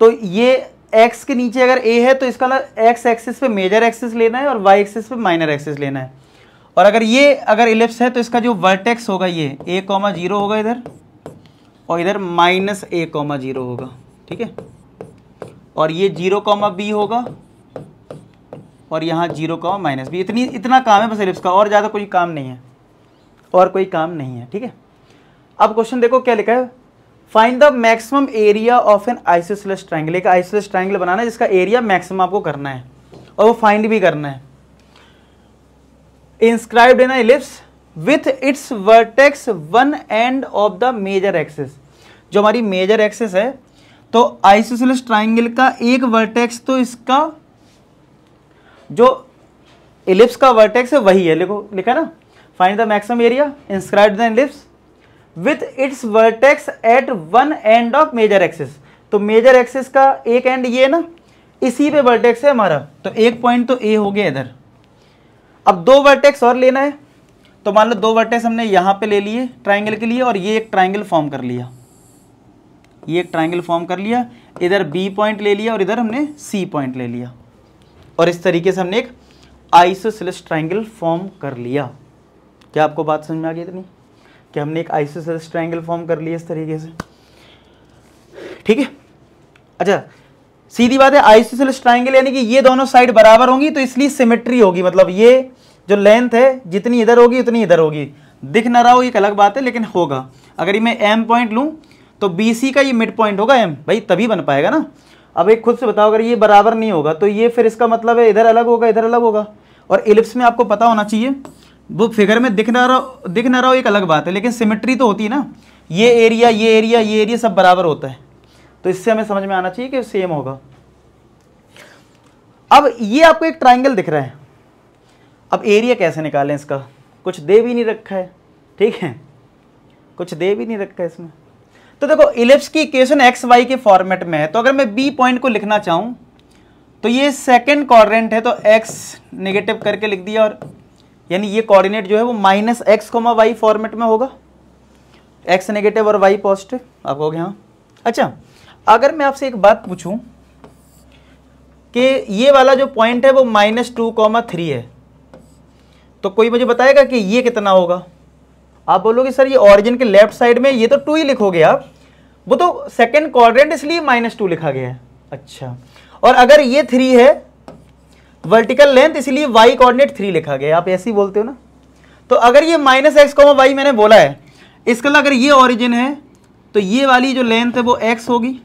तो ये x के नीचे अगर a है तो इसका x एक्सिस पे मेजर एक्सिस लेना है और y एक्सिस पे माइनर एक्सिस लेना है। और अगर एलिप्स है तो इसका जो वर्टेक्स होगा ये a,0 होगा इधर, और इधर -a,0 होगा, ठीक है। और ये 0,b होगा, और यहाँ 0,-b। इतना काम है बस एलिप्स का, और ज़्यादा कोई काम नहीं है, और कोई काम नहीं है, ठीक है। अब क्वेश्चन देखो क्या लिखा है, find the maximum area of an isosceles triangle. एक आइसोसेलेस ट्राइंगल बनाना है जिसका एरिया मैक्सिमम आपको करना है, और वो फाइंड भी करना है। Inscribed in ellipse with its vertex one end of the major axis. जो हमारी मेजर एक्सिस है, तो आइसोसेलेस ट्राइंगल का एक वर्टेक्स, तो इसका जो एलिप्स का वर्टेक्स है वही है, लिखा ना, find the maximum area inscribed in ellipse with its vertex at one end of major axis. तो मेजर एक्सिस का एक एंड ये ना, इसी पे वर्टेक्स है हमारा, तो एक पॉइंट तो ए हो गया इधर। अब दो वर्टेक्स और लेना है, तो मान लो दो वर्टेक्स हमने यहाँ पे ले लिए ट्राइंगल के लिए, और ये एक ट्राइंगल फॉर्म कर लिया, ये एक ट्राइंगल फॉर्म कर लिया, इधर बी पॉइंट ले लिया और इधर हमने सी पॉइंट ले लिया, और इस तरीके से हमने एक आइसोसेलेस ट्राइंगल फॉर्म कर लिया। क्या आपको बात समझ में आ गई इतनी, कि हमने एक आइसोसेलेस ट्राइंगल फॉर्म कर लिया इस तरीके से, ठीक है। अच्छा, सीधी बात है, आइसोसेलेस ट्राइंगल यानी कि ये दोनों साइड बराबर होंगी, तो इसलिए सिमेट्री होगी, मतलब ये जो लेंथ है जितनी इधर होगी उतनी इधर होगी। दिख ना रहा हो एक अलग बात है, लेकिन होगा। अगर मैं एम पॉइंट लूँ तो BC का ये मिड पॉइंट होगा एम, भाई तभी बन पाएगा ना। अब एक खुद से बताओ, अगर ये बराबर नहीं होगा तो ये फिर इसका मतलब है इधर अलग होगा, इधर अलग होगा। और एलिप्स में आपको पता होना चाहिए, वो फिगर में दिख ना रहा हो एक अलग बात है, लेकिन सिमेट्री तो होती है ना, ये एरिया ये एरिया ये एरिया सब बराबर होता है। तो इससे हमें समझ में आना चाहिए कि सेम होगा। अब ये आपको एक ट्राइंगल दिख रहा है, अब एरिया कैसे निकालें इसका, कुछ दे भी नहीं रखा है, ठीक है, कुछ दे भी नहीं रखा है इसमें। तो देखो इलिप्स की इक्वेशन एक्स वाई के फॉर्मेट में है, तो अगर मैं बी पॉइंट को लिखना चाहूं तो ये सेकंड क्वाड्रेंट है, तो एक्स नेगेटिव करके लिख दिया, और यानी ये कोऑर्डिनेट जो है वो minus x comma y format में होगा, एक्स नेगेटिव और वाई पॉजिटिव, आप कहोगे हाँ। अच्छा, अगर मैं आपसे एक बात पूछूं कि ये वाला जो पॉइंट है वो -2,3 है, तो कोई मुझे बताएगा कि ये कितना होगा? आप बोलोगे सर ये ऑरिजिन के लेफ्ट साइड में, ये तो 2 ही लिखोगे आप, वो तो सेकंड क्वाड्रेंट इसलिए -2 लिखा गया है। अच्छा, और अगर ये 3 है वर्टिकल लेंथ, इसलिए y कोऑर्डिनेट 3 लिखा गया है, आप ऐसे ही बोलते हो ना। तो अगर ये -x, y मैंने बोला है, इसका अगर ये ऑरिजिन है तो ये वाली जो लेंथ है वो x होगी,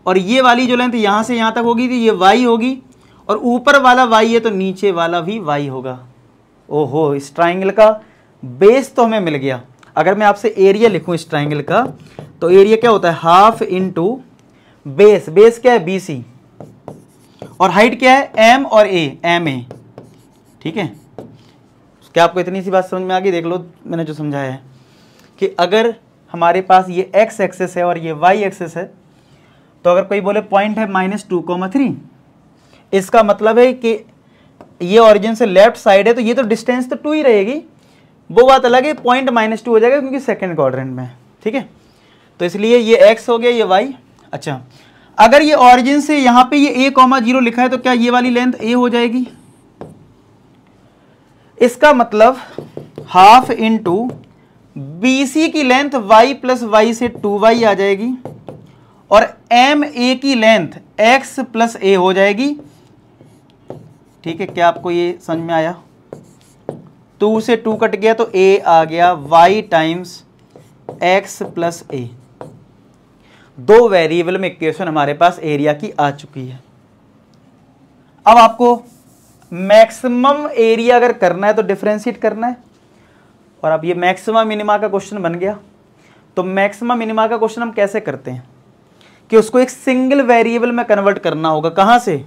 और ये वाली जो लेंथ यहाँ से यहाँ तक होगी तो ये y होगी, और ऊपर वाला y है तो नीचे वाला भी y होगा। ओहो, इस ट्राइंगल का बेस तो हमें मिल गया। अगर मैं आपसे एरिया लिखूं इस ट्राइंगल का, तो एरिया क्या होता है, हाफ इंटू बेस, बेस क्या है BC, और हाइट क्या है M और A, MA, ठीक है। क्या आपको इतनी सी बात समझ में आ गई? देख लो मैंने जो समझाया है कि अगर हमारे पास ये x एक्सिस है और ये y एक्सिस है, तो अगर कोई बोले पॉइंट है -2,3, इसका मतलब है कि ये ओरिजिन से लेफ्ट साइड है, तो ये तो डिस्टेंस तो 2 ही रहेगी, वो बात अलग है, पॉइंट -2 हो जाएगा क्योंकि सेकंड क्वाड्रेंट में है, ठीक है। तो इसलिए ये x हो गया, ये y। अच्छा, अगर ये ओरिजिन से यहाँ पे ये a,0 लिखा है, तो क्या ये वाली लेंथ a हो जाएगी? इसका मतलब हाफ इंटू BC की लेंथ y प्लस y से 2y आ जाएगी, और MA की लेंथ x प्लस a हो जाएगी, ठीक है। क्या आपको ये समझ में आया? 2 से 2 कट गया तो a आ गया, y times x plus a। 2 variable में इक्वेशन हमारे पास एरिया की आ चुकी है। अब आपको मैक्सिमम एरिया अगर करना है तो डिफरेंशिएट करना है, और अब ये मैक्सिमम मिनिमा का क्वेश्चन बन गया। तो मैक्सिमम मिनिमा का क्वेश्चन हम कैसे करते हैं कि उसको एक सिंगल वेरिएबल में कन्वर्ट करना होगा। कहां से?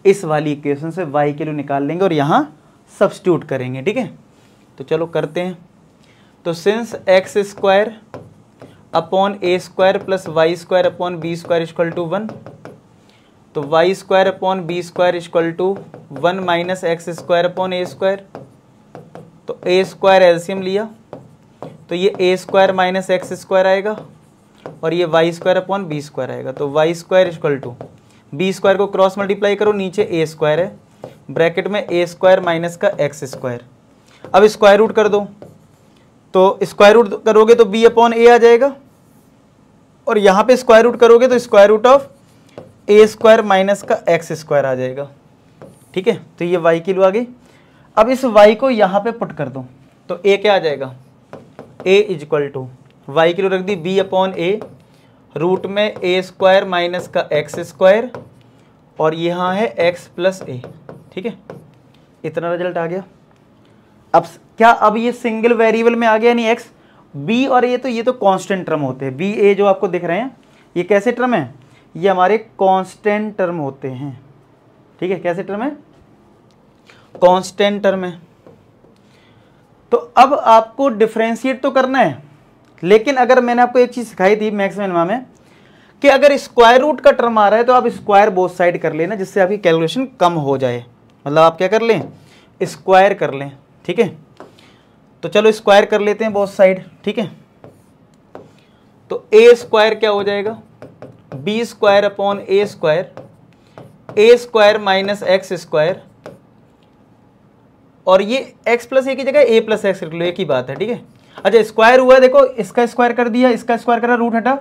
इस वाली इक्वेशन से y के लिए निकाल लेंगे और यहां सब्स्टिट्यूट करेंगे, ठीक है। तो चलो करते हैं। तो since x square upon a square plus y square upon b square equal to 1, तो y square upon b square equal to 1 minus x square upon a square. तो a स्क्वायर एलसीएम लिया तो ये a square minus x square आएगा, और ये y square upon b square आएगा। तो y square equal to b square को क्रॉस मल्टीप्लाई करो, नीचे a स्क्वायर है, ब्रैकेट में a स्क्वायर माइनस का एक्स स्क्वायर। अब स्क्वायर रूट कर दो, तो स्क्वायर रूट करोगे तो b अपॉन a आ जाएगा, और यहाँ पे स्क्वायर रूट करोगे तो square root of a square minus का एक्स स्क्वायर आ जाएगा, ठीक है। तो ये y की वैल्यू आ गई। अब इस y को यहाँ पे पुट कर दो, तो a क्या आ जाएगा, a इक्वल टू y की वैल्यू रख दी b अपॉन a, रूट में a स्क्वायर माइनस का एक्स स्क्वायर, और यहाँ है x प्लस a, ठीक है। इतना रिजल्ट आ गया। अब क्या, अब ये सिंगल वेरिएबल में आ गया, नहीं x, b और a, तो ये तो कांस्टेंट टर्म होते हैं। b a जो आपको दिख रहे हैं ये कैसे टर्म है, ये हमारे कांस्टेंट टर्म होते हैं, ठीक है। कैसे टर्म है, कांस्टेंट टर्म है। तो अब आपको डिफरेंशिएट तो करना है, लेकिन अगर मैंने आपको एक चीज सिखाई थी मैक्स मिनिमा में कि अगर स्क्वायर रूट का टर्म आ रहा है तो आप स्क्वायर बोथ साइड कर लेना, जिससे आपकी कैलकुलेशन कम हो जाए। मतलब आप क्या कर लें, स्क्वायर कर लें, ठीक है। तो चलो स्क्वायर कर लेते हैं बोथ साइड, ठीक है। तो a स्क्वायर क्या हो जाएगा, b square upon a square minus x square, और ये x प्लस a की जगह a प्लस एक्स रख लो, एक ही बात है, ठीक है। अच्छा, स्क्वायर हुआ, देखो इसका स्क्वायर कर दिया, इसका स्क्वायर करा, रूट हटा,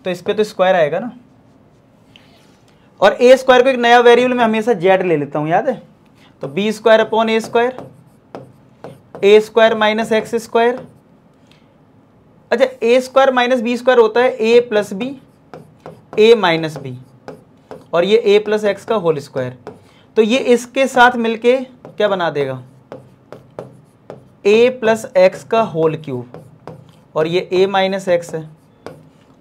तो इस पे तो स्क्वायर आएगा ना। और a स्क्वायर को एक नया वेरिएबल में हमेशा z ले लेता हूं, याद है। तो b square upon a square minus x square. अच्छा, a square minus b square होता है a plus b, a minus b, और ये a प्लस एक्स का होल स्क्वायर। तो ये इसके साथ मिलके क्या बना देगा, a प्लस एक्स का होल क्यूब, और ये a माइनस एक्स है,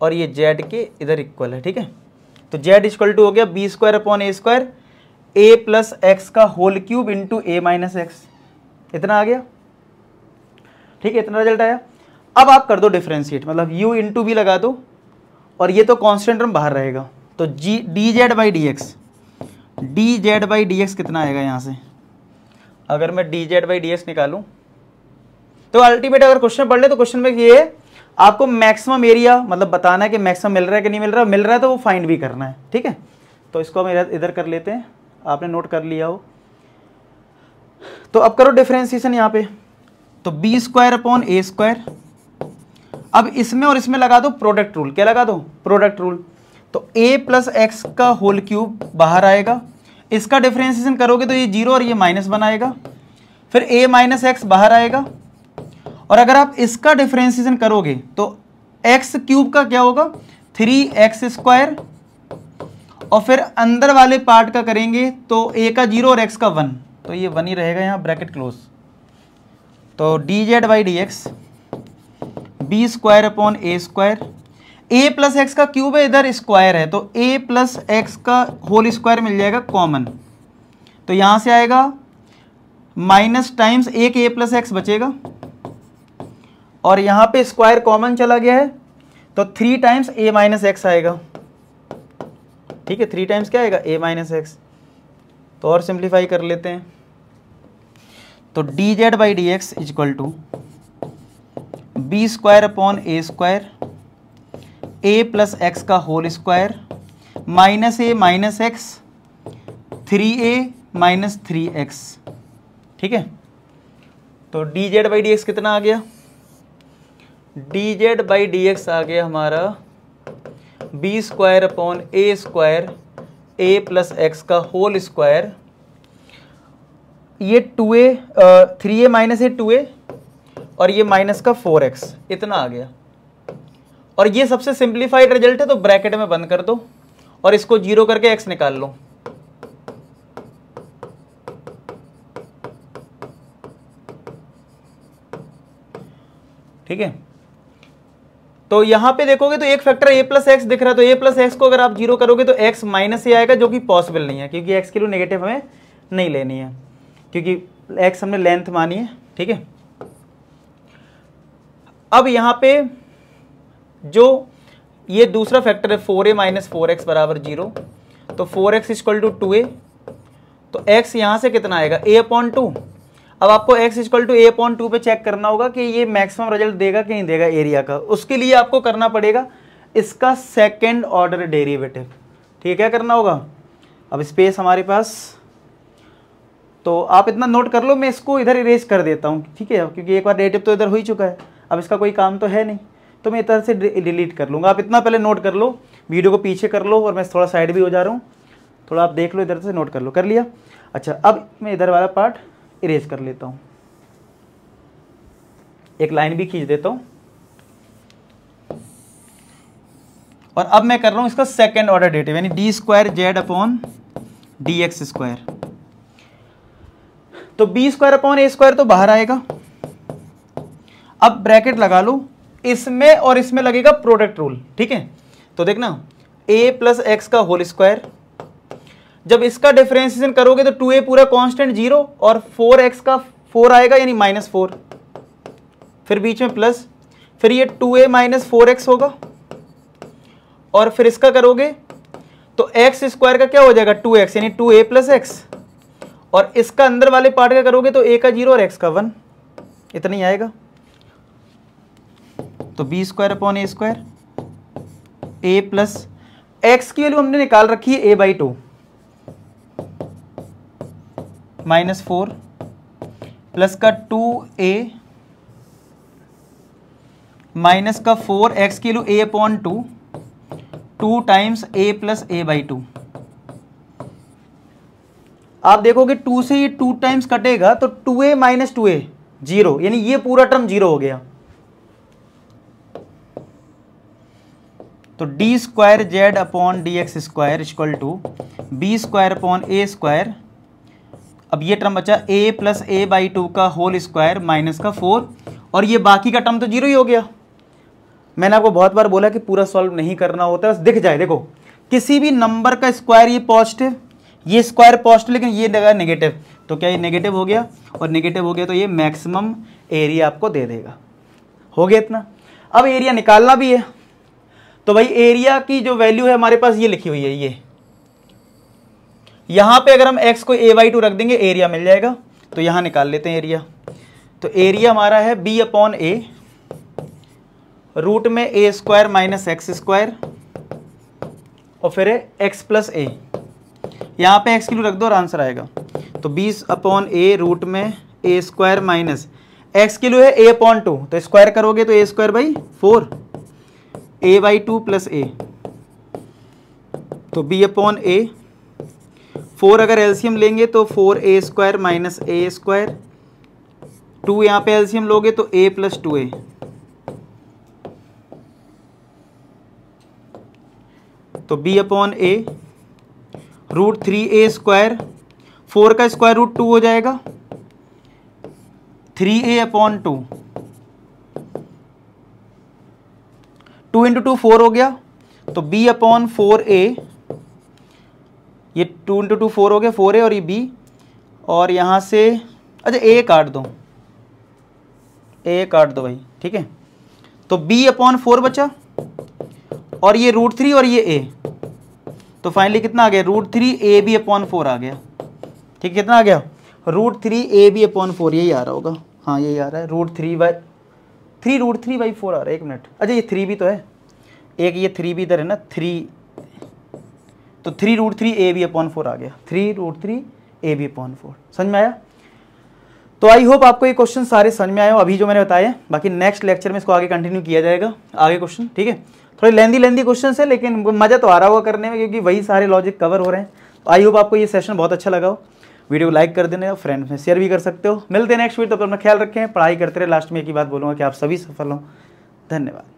और ये जेड के इधर इक्वल है, ठीक है। तो जेड इक्वल टू हो गया बी स्क्वायर अपॉन ए स्क्वायर ए प्लस एक्स का होल क्यूब इंटू ए माइनस एक्स, इतना आ गया, ठीक है, इतना रिजल्ट आया। अब आप कर दो डिफ्रेंशिएट, मतलब u इंटू भी लगा दो और ये तो कांस्टेंट टर्म बाहर रहेगा, तो G D Z by D X कितना आएगा यहाँ से, अगर मैं D Z by D x निकालूँ तो अल्टीमेट अगर क्वेश्चन पढ़ ले तो क्वेश्चन में ये है आपको मैक्सिमम एरिया मतलब बताना है कि मैक्सिमम मिल रहा है कि नहीं मिल रहा है तो वो फाइंड भी करना है, ठीक है। तो इसको हम इधर कर लेते हैं, आपने नोट कर लिया हो। तो अब करो डिफरेंशिएशन यहाँ पे, तो बी स्क्वायर अपॉन ए स्क्वायर, अब इसमें और इसमें लगा दो प्रोडक्ट रूल, क्या लगा दो, प्रोडक्ट रूल। तो a प्लस एक्स का होल क्यूब बाहर आएगा, इसका डिफरेंशिएशन करोगे तो ये 0 और ये -1 आएगा, फिर a माइनस एक्स बाहर आएगा, और अगर आप इसका डिफरेंशिएशन करोगे तो एक्स क्यूब का क्या होगा 3x स्क्वायर, और फिर अंदर वाले पार्ट का करेंगे तो a का 0 और x का 1, तो ये 1 ही रहेगा यहाँ, ब्रैकेट क्लोज। तो D Z by D x b square upon A square, A plus x का क्यूब है इधर स्क्वायर है, तो ए प्लस एक्स का होल स्क्वायर मिल जाएगा कॉमन, तो यहाँ से आएगा माइनस टाइम्स एक ए प्लस एक्स बचेगा, और यहाँ पे स्क्वायर कॉमन चला गया है तो 3 टाइम्स ए माइनस एक्स आएगा, ठीक है, 3 टाइम्स क्या आएगा ए माइनस एक्स। तो और सिंप्लीफाई कर लेते हैं, तो D Z by D X equal to B square upon A square A plus x का whole square minus A minus X 3a minus 3x, ठीक है। तो D Z by D X कितना आ गया, D Z by D X आ गया हमारा बी स्क्वायर अपॉन ए स्क्वायर ए प्लस एक्स का होल स्क्वायर, ये 2a 3a माइनस ए 2a और ये माइनस का 4x, इतना आ गया। और ये सबसे सिंप्लीफाइड रिजल्ट है, तो ब्रैकेट में बंद कर दो और इसको 0 करके x निकाल लो, ठीक है। तो यहां पे देखोगे तो एक फैक्टर a प्लस एक्स दिख रहा है, तो a प्लस एक्स को अगर आप 0 करोगे तो x माइनस ए आएगा, जो कि पॉसिबल नहीं है क्योंकि x के लिए नेगेटिव हमें नहीं लेनी है, क्योंकि x हमने लेंथ मानी है, ठीक है। अब यहाँ पे जो ये दूसरा फैक्टर है 4a माइनस 4x बराबर 0, तो 4x इक्वल टू 2a, तो x यहाँ से कितना आएगा a अपॉन 2। अब आपको x equal to a upon 2 पे चेक करना होगा कि ये मैक्सिमम रिजल्ट देगा कि नहीं देगा एरिया का, उसके लिए आपको करना पड़ेगा इसका सेकेंड ऑर्डर डेरिवेटिव, ठीक है। क्या करना होगा, अब स्पेस हमारे पास, तो आप इतना नोट कर लो, मैं इसको इधर इरेज कर देता हूँ, ठीक है, क्योंकि एक बार डेरिवेटिव तो इधर हो ही चुका है, अब इसका कोई काम तो है नहीं, तो मैं इधर से डिलीट कर लूँगा। आप इतना पहले नोट कर लो, वीडियो को पीछे कर लो, और मैं थोड़ा साइड भी हो जा रहा हूँ, थोड़ा आप देख लो, इधर से नोट कर लो, कर लिया। अच्छा, अब मैं इधर वाला पार्ट इरेज कर लेता हूँ, एक लाइन भी खींच देता हूँ, और अब मैं कर रहा हूँ इसका सेकेंड ऑर्डर डेरिवेटिव, यानी D square z upon d x square. तो बी स्क्वायर अपॉन ए स्क्वायर तो बाहर आएगा, अब ब्रैकेट लगा लो, इसमें और इसमें लगेगा प्रोडक्ट रूल, ठीक है। तो देखना a प्लस एक्स का होल स्क्वायर, जब इसका डिफरेंशिएशन करोगे तो 2a पूरा कांस्टेंट 0 और 4x का 4 आएगा यानी -4, फिर बीच में प्लस, फिर ये 2a माइनस 4x होगा, और फिर इसका करोगे तो x स्क्वायर का क्या हो जाएगा 2x यानी 2a प्लस एक्स, और इसका अंदर वाले पार्ट का करोगे तो a का 0 और x का 1, इतना ही आएगा। तो बी स्क्वायर अपॉन ए स्क्वायर ए प्लस एक्स की वैल्यू हमने निकाल रखी है a बाई 2 -4 प्लस का 2a माइनस का 4 एक्स की value a upon 2 times a plus a by 2। आप देखोगे 2 से ये 2 टाइम्स कटेगा तो 2a माइनस 2a 0, यानी ये पूरा टर्म 0 हो गया। तो d square z upon d x square equal to B square upon A square, अब ये टर्म बचा a प्लस ए बाई 2 का होल स्क्वायर माइनस का 4, और ये बाकी का टर्म तो 0 ही हो गया। मैंने आपको बहुत बार बोला कि पूरा सॉल्व नहीं करना होता है, बस दिख जाए। देखो किसी भी नंबर का स्क्वायर ये पॉजिटिव, ये स्क्वायर पॉजिटिव, लेकिन ये लगा नेगेटिव, तो क्या ये नेगेटिव हो गया, और नेगेटिव हो गया तो ये मैक्सिमम एरिया आपको दे देगा। हो गया इतना। अब एरिया निकालना भी है, तो भाई एरिया की जो वैल्यू है हमारे पास ये लिखी हुई है, ये यहां पे अगर हम x को a/2 रख देंगे एरिया मिल जाएगा। तो यहां निकाल लेते हैं एरिया। तो एरिया हमारा है b/a, रूट में a² माइनस x² और फिर है x प्लस a। यहाँ पे x किलो रख दो और आंसर आएगा। तो 20/a रूट में a² माइनस x किलो है a/2, तो स्क्वायर करोगे तो a²/4 a/2 प्लस a। तो b/a 4 अगर एलसीएम लेंगे तो 4a² माइनस a², 2 यहाँ पे एलसीएम लोगे तो a प्लस 2a। तो b/a रूट 3a², 4 का स्क्वायर रूट 2 हो जाएगा, 3a/2, 2 इंटू 2 4 हो गया। तो b/4a, ये 2 इंटू 2 4 हो गया, 4a और ये b, और यहाँ से अच्छा a काट दो, a काट दो भाई, ठीक है। तो b/4 बचा, और ये रूट 3 और ये a, तो फाइनली कितना आ गया, रूट 3ab/4 आ गया। ठीक, कितना आ गया, रूट 3ab/4, यही आ रहा होगा, हाँ यही आ रहा है, रूट 3/4 आ रहा है। एक मिनट, अच्छा ये 3 भी तो है, एक ये 3 भी इधर है ना, 3, तो 3√3ab/4 आ गया, 3√3ab/4। समझ में आया? तो आई होप आपको ये क्वेश्चन सारे समझ में आए हो अभी जो मैंने बताया। बाकी नेक्स्ट लेक्चर में इसको आगे कंटिन्यू किया जाएगा, आगे क्वेश्चन, ठीक है। थोड़े लेंदी क्वेश्चन है, लेकिन मज़ा तो आ रहा होगा करने में, क्योंकि वही सारे लॉजिक कवर हो रहे हैं। तो आई होप आपको ये सेशन बहुत अच्छा लगा हो। वीडियो को लाइक कर देना, फ्रेंड्स में शेयर भी कर सकते हो। मिलते हैं नेक्स्ट वीडियो, तो अपना ख्याल रखें, पढ़ाई करते रहे। लास्ट में एक ही बात बोलूँगा कि आप सभी सफल हों। धन्यवाद।